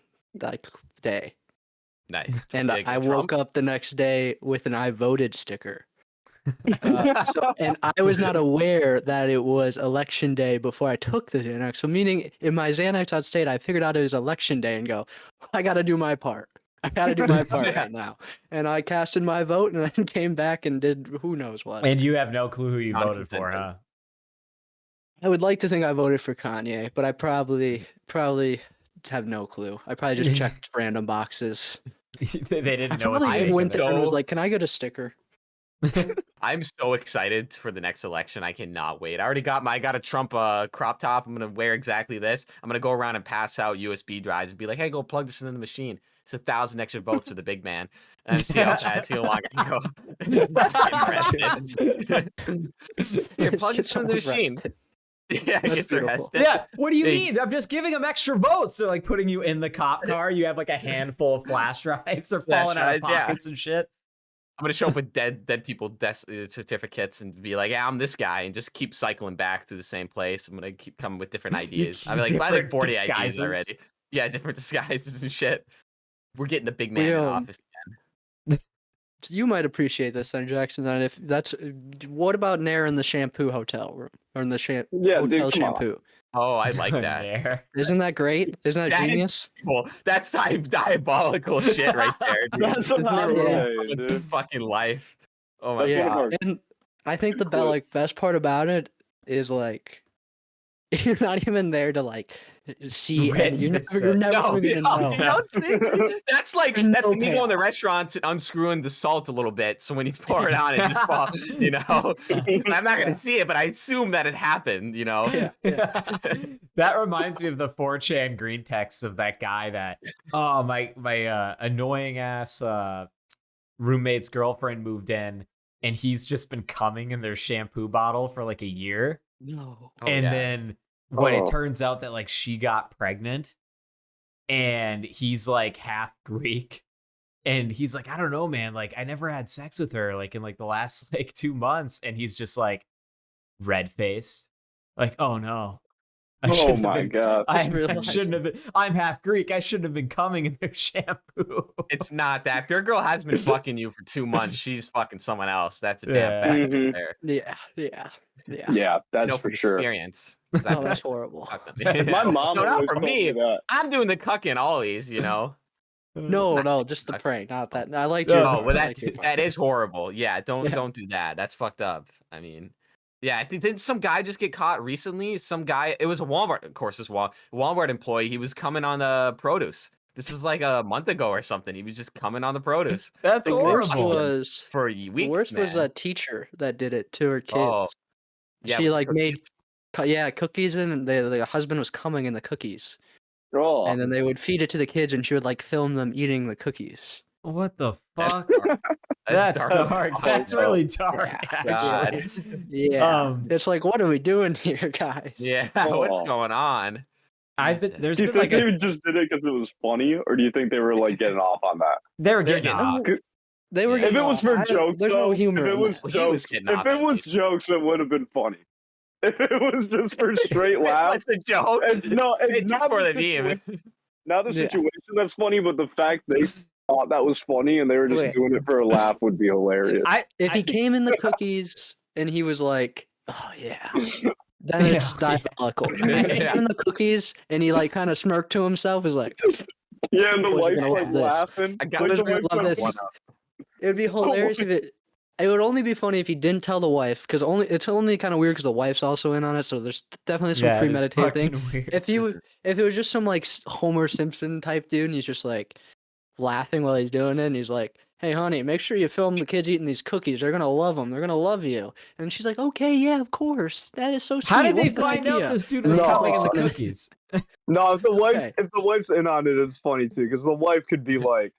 C: day.
A: Nice.
C: And I woke up the next day with an I voted sticker. And I was not aware that it was election day before I took the Xanax. So meaning in my Xanax out state, I figured out it was election day and go, I got to do my part. I got to do my part right now. And I casted my vote and then came back and did who knows what.
B: And you have no clue who you voted for, huh?
C: I would like to think I voted for Kanye, but I probably have no clue. I probably just checked random boxes.
B: They didn't know.
C: I went and was like, "Can I get a sticker?"
A: I'm so excited for the next election. I cannot wait. I got a Trump crop top. I'm gonna wear exactly this. I'm gonna go around and pass out USB drives and be like, "Hey, go plug this in the machine. It's 1,000 extra votes for the big man." And see how long I can go. Here, plug this in the machine. Yeah, it gets arrested.
B: Yeah, what do you mean? I'm just giving them extra votes. So like putting you in the cop car, you have like a handful of flash drives. They're falling out of pockets and shit.
A: I'm gonna show up with dead people death certificates and be like, "Yeah, I'm this guy," and just keep cycling back to the same place. I'm gonna keep coming with different ideas. I'm like, buy like 40 ideas already. Yeah, different disguises and shit. We're getting the big man in office again.
C: You might appreciate this, then, Jackson. Then, if that's what about Nair in the shampoo hotel room or in the hotel shampoo?
A: Oh, I like that.
C: Isn't that great? Isn't that genius?
A: That's diabolical shit right there. Dude.
D: That's
A: it's fucking life. Oh my god!
C: And I think the best part about it is like you're not even there to like see, and you're never gonna know.
A: That's like that's me going to the restaurants and unscrewing the salt a little bit, so when he's pouring on it, just falls. You know, I'm not gonna see it, but I assume that it happened. You know,
B: that reminds me of the 4chan green text of that guy that my annoying ass roommate's girlfriend moved in, and he's just been coming in their shampoo bottle for like a year.
C: No,
B: then. When it turns out that like she got pregnant and he's like half Greek and he's like, I don't know, man, like I never had sex with her like in like the last like 2 months, and he's just like red faced, like, oh no,
D: Oh my god!
B: I
C: realized.
B: shouldn't have been. I'm half Greek. I shouldn't have been coming in their shampoo.
A: It's not that. If your girl has been fucking you for 2 months, she's fucking someone else. That's a damn
B: Yeah.
A: fact
D: Mhm.
A: there.
D: Yeah, that's
A: No,
D: for
A: from
D: sure.
A: experience. 'Cause I've
C: Oh,
A: been
C: that's horrible.
A: fucking-
D: My mom
A: No, not
D: always
A: for
D: told me
A: me.
D: that.
A: I'm doing the cucking always, you know.
C: No, just the prank, not that. I liked
B: No,
C: your.
B: no,
A: Oh, well,
C: I
A: that
C: liked your
A: that is horrible. Yeah, don't
C: Yeah.
A: do that. That's fucked up. I mean, yeah, I think didn't some guy just get caught recently? Some guy, it was a Walmart, of course, this Walmart employee. He was coming on the produce. This was like a month ago or something. He was just coming on the produce
B: That's
C: The worst
B: horrible.
C: was
A: for
C: the
A: weeks.
C: worst was
A: man.
C: that teacher that did it to her kids.
A: Oh, yeah,
C: She
A: with the
C: like made
A: cookies.
C: cookies and the husband was coming in the cookies,
D: Oh,
C: and then they would feed it to the kids, and she would like film them eating the cookies.
B: What the
A: That's
B: fuck?
A: dark.
B: That's
A: dark.
B: dark.
A: Oh,
B: That's
A: no.
B: really dark.
A: God.
B: Actually.
C: Yeah, it's like, what are we doing here, guys?
A: Yeah, what's
D: Oh.
A: going on?
B: There's
D: do you
B: been like
D: think they just did it because it was funny, or do you think they were like getting off on that?
B: they were
A: They're
B: getting
A: getting
B: off.
C: They were.
A: If
D: If it was for jokes,
C: there's no
D: though,
C: humor.
D: If it
C: in
D: was
C: that.
A: Well, he was
D: jokes,
A: getting
D: if
A: off
D: it
A: at
D: was
A: least.
D: jokes, it would have been funny. If it was just for straight
A: What's
D: laughs,
A: a joke?
D: it's
A: It's just
D: not
A: for
D: the
A: the meme.
D: situation. Not the
C: Yeah.
D: situation that's funny, but the fact they thought that was funny and they were just
C: Okay.
D: doing it for a laugh would be hilarious.
C: If he came in the cookies and he was like, "Oh yeah," then it's
B: Yeah.
C: diabolical. If he came in the cookies and he like kind of smirked to himself, is like,
D: Yeah, and the
C: Boys are
D: wife's
C: gonna
D: like
C: love this.
D: laughing.
A: I got
D: Like,
C: "Boys
D: the
C: are gonna
D: wife's
C: love
D: like,
C: this." It would be hilarious if it. It would only be funny if he didn't tell the wife, because it's only kind of weird because the wife's also in on it. So there's definitely some
B: Yeah, it is
C: premeditated thing.
B: fucking weird.
C: If it was just some like Homer Simpson type dude, and he's just like laughing while he's doing it, and he's like, "Hey, honey, make sure you film the kids eating these cookies. They're gonna love them. They're gonna love you." And she's like, "Okay, yeah, of course. That is so sweet.
B: How did they
C: What a good
B: find out
C: idea."
B: this dude was
D: No.
B: coming in the cookies?
D: No, if the
C: Okay.
D: wife's in on it, it's funny too, because the wife could be like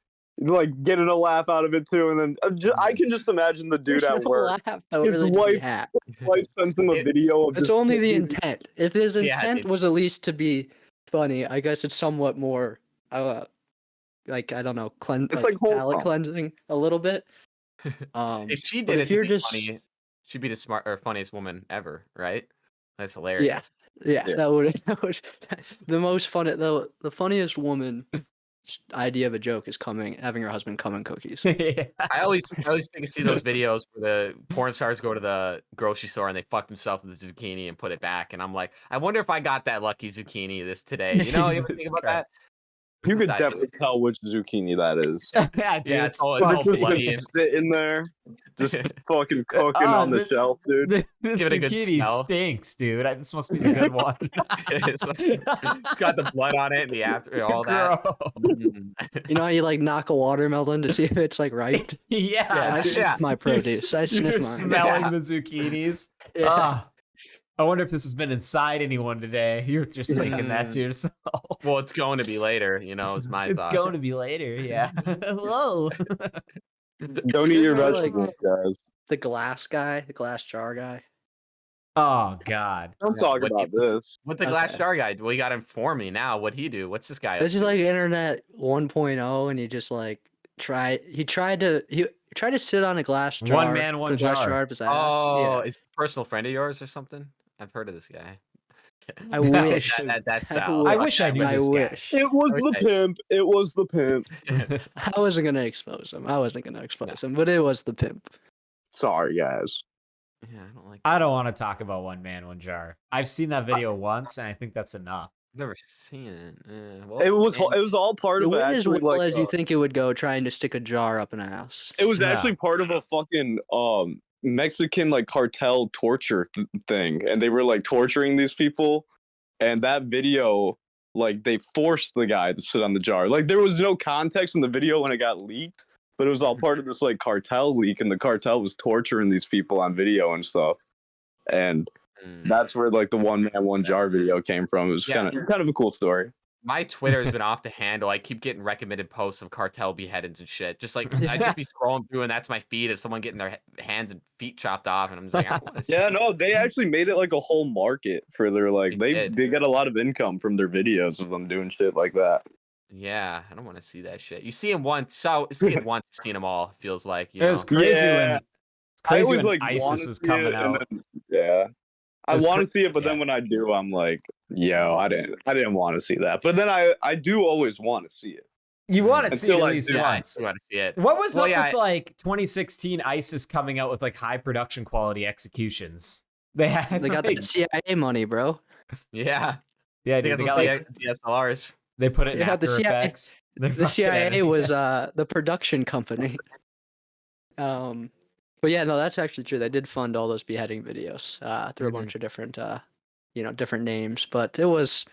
D: getting a laugh out of it too, and then I can just imagine the dude
C: There's
D: at
C: no
D: work.
C: laugh, though,
D: His
C: really to be
D: wife-
C: had.
D: Wife sends him a
A: It-
D: video of
C: It's
D: just
C: only the
D: eating-
C: intent. If his
A: Yeah,
C: intent
A: dude.
C: was at least to be funny, I guess it's somewhat more, like, I don't know,
D: It's
C: like
D: like
C: palate
D: wholesome.
C: cleansing a little bit.
A: If she
C: but
A: did
C: if
A: it
C: you're
A: to be
C: just-
A: funny, she'd be the smart or funniest woman ever, right? That's hilarious.
C: Yeah,
D: Yeah.
C: that would the most funny, the funniest woman idea of a joke is having her husband come in cookies.
B: Yeah.
A: I always think I see those videos where the porn stars go to the grocery store and they fuck themselves with the zucchini and put it back, and I'm like, I wonder if I got that lucky zucchini today. You know, you ever think
B: Jesus
A: about
B: Christ.
A: that?
D: You could
A: Side note.
D: definitely tell which zucchini that is.
B: Yeah, dude,
A: Yeah,
B: it's
A: it's all
D: It's just
A: bloody
D: been
A: and-
D: sitting there, just fucking cooking
B: Oh,
D: on the
B: this-
D: shelf, dude.
B: the
A: Give it a good
B: zucchini
A: smell.
B: stinks, dude. This must be the good one.
A: It's got the blood on it and the after all that.
B: Gross.
A: Mm.
C: You know how you like knock a watermelon to see if it's like ripe?
B: Yeah,
C: I
B: dude.
C: sniff my
B: You're
C: produce. I sniff
B: You're
C: mine.
B: smelling
A: Yeah.
B: the zucchinis.
C: Yeah.
B: Ah. I wonder if this has been inside anyone today. You're just thinking that to yourself.
A: Well, it's going to be later, you know, is my
B: It's
A: thought.
B: going to be later, yeah. Hello.
D: Don't eat your
C: Remember, like-
D: vegetables, guys.
C: The glass guy, the glass jar guy.
B: Oh God.
D: Don't
A: Yeah,
D: talk
A: what
D: about
A: he-
D: this.
A: What's the glass
C: Okay.
A: jar guy? Well, you got to inform me now. What'd he do? What's this guy?
C: This
A: up
C: is
A: to?
C: like internet 1.0, and he just like tried to sit on a glass jar.
B: One man, one
C: the glass
B: jar.
C: jar up his ass.
A: Oh,
C: Yeah.
A: is he a personal friend of yours or something? I've heard of this guy.
C: I
B: No,
C: wish.
A: That's
C: I
A: foul.
B: I
C: wish.
B: wish I knew
C: I
B: this guy.
C: wish.
D: It was
A: I
D: the
A: wish I-
D: pimp. It was the pimp.
C: I wasn't gonna expose him. But it was the pimp.
D: Sorry, guys.
A: Yeah, I don't like.
B: I don't want to talk about one man, one jar. I've seen that video once, and I think that's enough.
A: I've never seen it. Well,
D: It was
A: man,
D: all part
C: It
D: of
C: went as
D: actually
C: well
D: like
C: as you think it would go, trying to stick a jar up an ass.
D: it was
B: Yeah.
D: actually part of a fucking Mexican like cartel torture thing, and they were like torturing these people, and that video like they forced the guy to sit on the jar. Like there was no context in the video when it got leaked, but it was all part of this like cartel leak, and the cartel was torturing these people on video and stuff. And
A: mm.
D: that's where like the one man one jar video came from. It was
A: Yeah.
D: kind of a cool story.
A: My Twitter has been off the handle. I keep getting recommended posts of cartel beheadings and shit. Just like I just be scrolling through, and that's my feed of someone getting their hands and feet chopped off, and I'm just like, I don't want to see.
D: Yeah, no, they actually made it like a whole market for their like
A: They
D: they
A: did.
D: get a lot of income from their videos of them doing shit like that.
A: Yeah, I don't want to see that shit. You see him once, see it once, seen them all. Feels like you
B: It was
A: know.
B: crazy
D: Yeah.
B: when it's crazy when
D: wanna
B: ISIS was
D: see
B: coming
D: it, and
B: out.
D: then- yeah. I want to see it, but then when I do, I'm like, yo, I didn't want to see that. But then I do always want to see it.
B: You want to see it at least once.
A: You want to see it.
B: What was up with like 2016 ISIS coming out with like high production quality executions? They
C: got the CIA money, bro.
A: Yeah.
B: Yeah,
A: they got like DSLRs.
B: They put it in After Effects.
C: The CIA was the production company. But yeah, no, that's actually true. They did fund all those beheading videos through a bunch of different, different names. But it's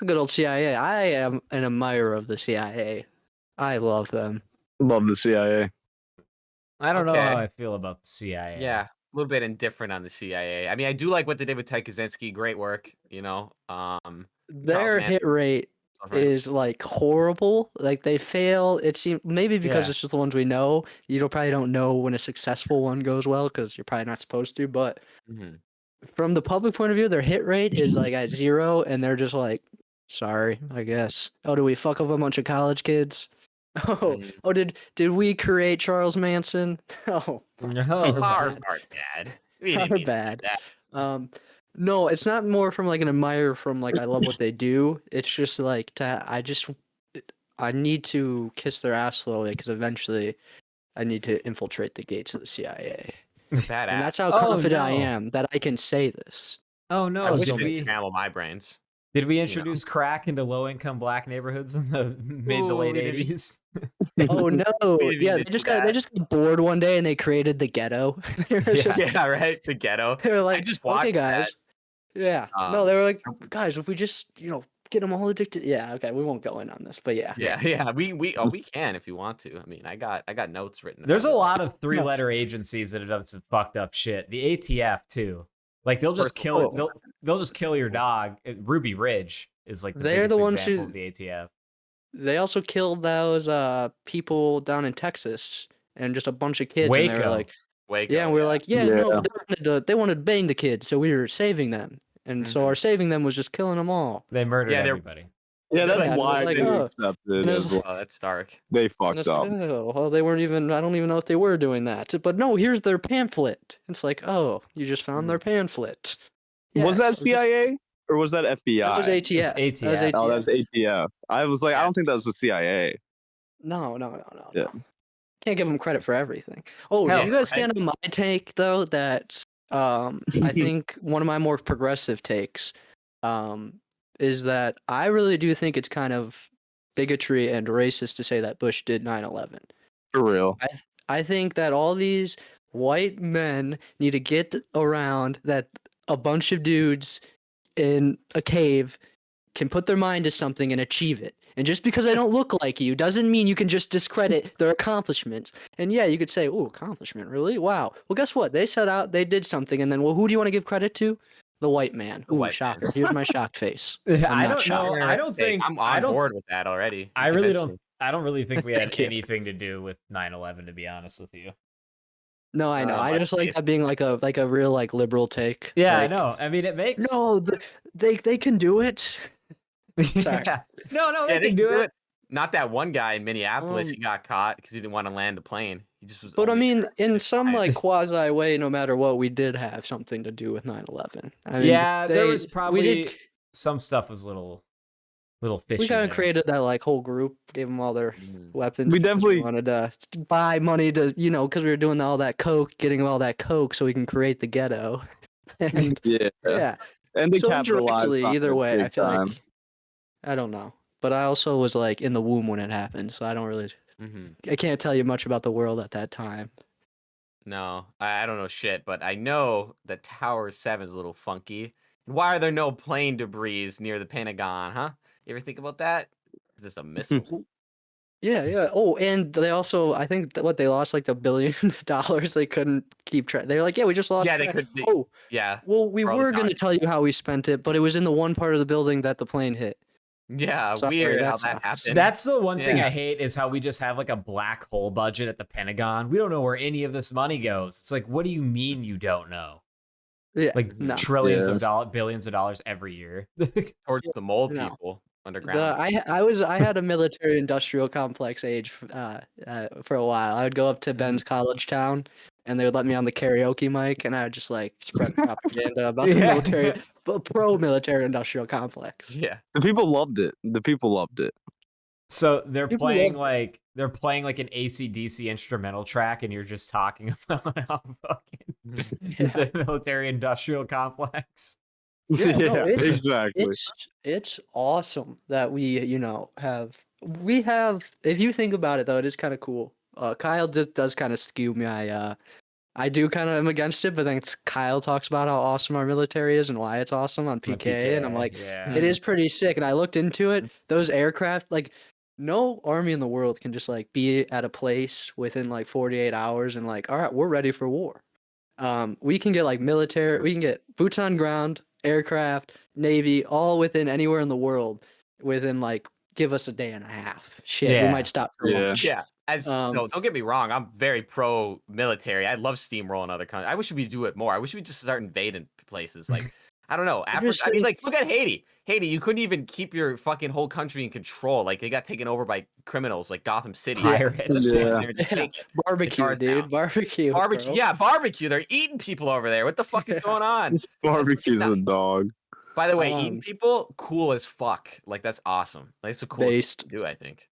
C: a good old CIA. I am an admirer of the CIA. I love them.
D: Love the CIA.
B: I don't know how I feel about the CIA.
A: Yeah, a little bit indifferent on the CIA. I mean, I do like what they did with Ted Kaczynski. Great work,
C: Their hit rate is like horrible. Like they fail. It seems maybe because it's just the ones we know. You probably don't know when a successful one goes well because you're probably not supposed to. But from the public point of view, their hit rate is like at 0, and they're just like, sorry, I guess. Oh, do we fuck up a bunch of college kids? Oh, did we create Charles Manson? Oh,
A: our bad.
C: Our bad. No, it's not more from like an admirer from like I love what they do. It's just like I need to kiss their ass slowly because eventually I need to infiltrate the gates of the CIA. And that's how confident I am that I can say this.
B: Oh no!
A: I wish they scramble my brains.
B: Did we introduce crack into low-income black neighborhoods in the mid to late 80s?
C: Oh no! Yeah, they just got bored one day and they created the ghetto.
A: Yeah, right. The ghetto.
C: They were like,
A: I just watched
C: okay, guys.
A: That.
C: Yeah. No, they were like, guys, if we just get them all addicted. Yeah. Okay, we won't go in on this, but yeah.
A: Yeah. We can if you want to. I mean, I got notes written.
B: There's a lot of 3-letter agencies that have done some fucked up shit. The ATF too. Like they'll just kill they'll just kill your dog. Ruby Ridge is like
C: they're the ones who
B: of the ATF.
C: They also killed those people down in Texas and just a bunch of kids.
B: Waco.
C: And they were like,
A: Waco,
C: yeah, and we were like, no, they wanted to bang the kids, so we were saving them, and so our saving them was just killing them all.
B: They murdered everybody.
D: Yeah, that's why they accepted it.
A: That's dark.
D: They fucked up.
C: Well, they weren't even. I don't even know if they were doing that. But no, here's their pamphlet. It's like, oh, you just found their pamphlet. Yeah,
D: was that CIA or was that FBI?
C: That was ATF.
B: That was ATF.
D: Oh, that's ATF. I was like, I don't think that was the CIA.
C: No. Yeah. Can't give them credit for everything. Oh, do you guys stand on my take though? That I think one of my more progressive takes is that I really do think it's kind of bigotry and racist to say that Bush did 9/11.
D: For real.
C: I think that all these white men need to get around that a bunch of dudes in a cave can put their mind to something and achieve it. And just because they don't look like you doesn't mean you can just discredit their accomplishments. And yeah, you could say, "Oh, accomplishment, really? Wow." Well, guess what? They set out, they did something, and then, well, who do you want to give credit to? The white man. Ooh, shocker. Here's my shocked face.
B: I don't know. I don't think
A: I'm on board with that already.
B: I don't really think we had anything to do with 9/11, to be honest with you.
C: No, I know. I just like that being like a real like liberal take.
B: Yeah,
C: like,
B: I know. I mean, it makes
C: they can do it. Sorry.
B: Yeah. No, they can do it.
A: Not that one guy in Minneapolis. He got caught because he didn't want to land the plane. He just was.
C: But I mean, in some like quasi way, no matter what, we did have something to do with 9/11. I mean,
B: there was probably some stuff was little fishy.
C: We kind of created that like whole group, gave them all their weapons.
D: We definitely
C: wanted to buy money to, because we were doing all that coke, getting all that coke, so we can create the ghetto. And yeah,
D: and they
C: so
D: capitalized
C: either way. I feel
D: time.
C: like I don't know, but I also was like in the womb when it happened, so I don't really. I can't tell you much about the world at that time.
A: No, I don't know shit, but I know that Tower 7 is a little funky. Why are there no plane debris near the Pentagon, huh? You ever think about that? Is this a missile?
C: Yeah. Oh, and they also, I think they lost like $1 billion. They couldn't keep track. They were like, yeah, we just lost.
A: Yeah, they could. Yeah.
C: Well, we were going to tell you how we spent it, but it was in the one part of the building that the plane hit.
A: Yeah, weird how that happened.
B: That's the one thing I hate is how we just have like a black hole budget at the Pentagon. We don't know where any of this money goes. It's like, what do you mean you don't know?
C: Yeah,
B: like trillions of dollars, billions of dollars every year
A: towards the mole people underground.
C: I had a military industrial complex age for a while. I would go up to Ben's college town, and they would let me on the karaoke mic, and I would just like spread propaganda about the military, pro-military industrial complex.
A: Yeah,
D: the people loved it. The people loved it.
B: So they're
C: People
B: playing
C: love
B: like an AC/DC instrumental track, and you're just talking about how fucking it's a military industrial complex.
C: Yeah, no,
D: exactly.
C: It's awesome that we have. If you think about it though, it is kind of cool. Kyle does kind of skew me. I do kind of am against it, but then Kyle talks about how awesome our military is and why it's awesome on PK, and I'm like, it is pretty sick. And I looked into it. Those aircraft, like, no army in the world can just like be at a place within like 48 hours and like, all right, we're ready for war. We can get like military, we can get boots on ground, aircraft, Navy, all within anywhere in the world within like give us a day and a half. Shit, we might stop for lunch.
A: Yeah. No, don't get me wrong. I'm very pro military. I love steamrolling other countries. I wish we do it more. I wish we just start invading places. Like, I don't know. Africa. I mean, like, look at Haiti. Haiti, you couldn't even keep your fucking whole country in control. Like, they got taken over by criminals like Gotham City.
B: Pirates.
C: Barbecue, dude. Barbecue.
A: Barbecue.
C: Bro.
A: Yeah, barbecue. They're eating people over there. What the fuck is going on?
D: Barbecue's a dog.
A: By the way, eating people, cool as fuck. Like, that's awesome. Like, it's the coolest thing to do, I think.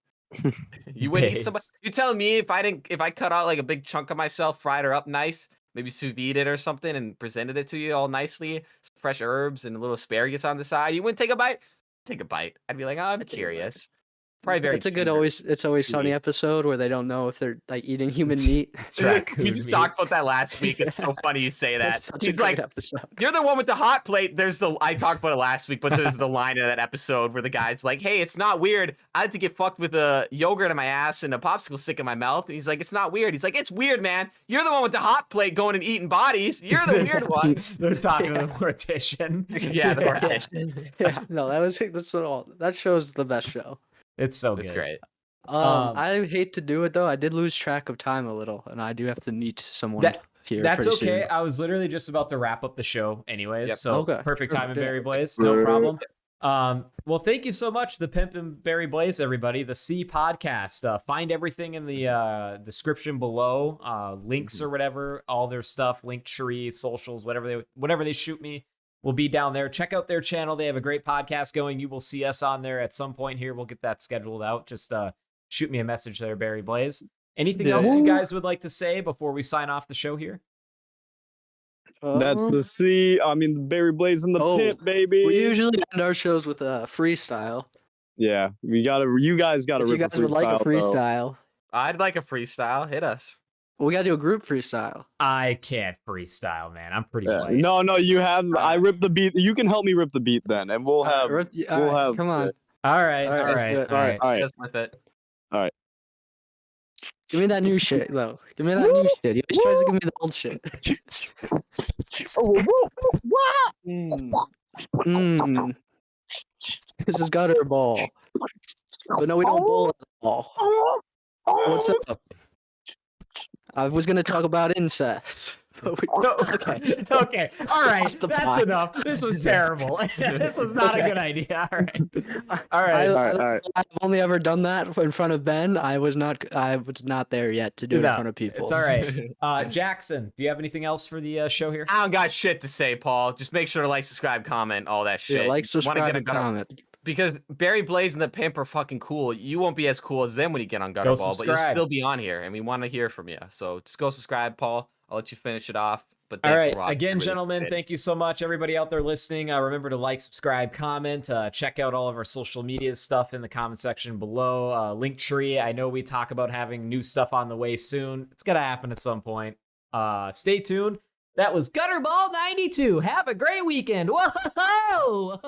A: You would eat somebody. You telling me if I cut out like a big chunk of myself, fried her up nice, maybe sous vide it or something, and presented it to you all nicely, some fresh herbs and a little asparagus on the side, you wouldn't take a bite? Take a bite. I'd be like, oh, I'm curious. Probably very.
C: It's a good It's Always Sunny episode where they don't know if they're like eating human meat.
B: That's right.
A: We just talked about that last week. It's so funny you say that. He's like,
C: episode.
A: You're the one with the hot plate. I talked about it last week, but there's the line in that episode where the guy's like, hey, it's not weird. I had to get fucked with a yogurt in my ass and a popsicle stick in my mouth. And he's like, it's not weird. He's like, it's weird, man. You're the one with the hot plate going and eating bodies. You're the weird one.
B: They're talking to the mortician.
A: Yeah, the mortician.
C: Yeah, no, that show's the best show.
B: It's so good.
A: It's great.
C: I hate to do it though. I did lose track of time a little, and I do have to meet someone here.
B: That's okay.
C: Soon.
B: I was literally just about to wrap up the show, anyways. So perfect time in Barry Blaze,
D: Yeah.
B: no problem. Well, thank you so much, the Pimp and Barry Blaze, everybody. The C podcast. Find everything in the description below. Links or whatever, all their stuff, Linktree, socials, whatever they shoot me will be down there. Check out their channel. They have a great podcast going. You will see us on there at some point here. We'll get that scheduled out. Just shoot me a message there, Barry Blaze. Anything else you guys would like to say before we sign off the show here?
D: That's the C. I mean, the Barry Blaze and the Pimp, baby.
C: We usually end our shows with a freestyle.
D: Yeah, you guys gotta.
C: If you guys would like a freestyle,
A: I'd like a freestyle. Hit us.
C: We gotta do a group freestyle.
B: I can't freestyle, man. I'm pretty light.
D: No, you have. I rip the beat. You can help me rip the beat then, and we'll have.
C: Come on.
B: All right.
A: Just with it.
D: All right.
C: Give me that new shit, though. Give me that new shit. He always tries to give me the old shit. This is Gutterball. But no, we don't bowl at the ball. What's up? I was going to talk about incest.
B: Okay. All right. That's enough. This was terrible. This was not a good idea. All right.
C: I've only ever done that in front of Ben. I was not there yet to do it in front of people.
B: It's all right. Jackson, do you have anything else for the show here?
A: I don't got shit to say, Paul. Just make sure to like, subscribe, comment, all that shit.
C: Yeah, like, subscribe, and comment.
A: Because Barry Blaze and the Pimp are fucking cool. You won't be as cool as them when you get on Gutterball, but you'll still be on here, and we want to hear from you. So just go subscribe, Paul. I'll let you finish it off. But thanks,
B: all right, again, gentlemen, thank you so much. Everybody out there listening, remember to like, subscribe, comment. Check out all of our social media stuff in the comment section below. Linktree. I know we talk about having new stuff on the way soon. It's gonna happen at some point. Stay tuned. That was Gutterball 92. Have a great weekend. Whoa!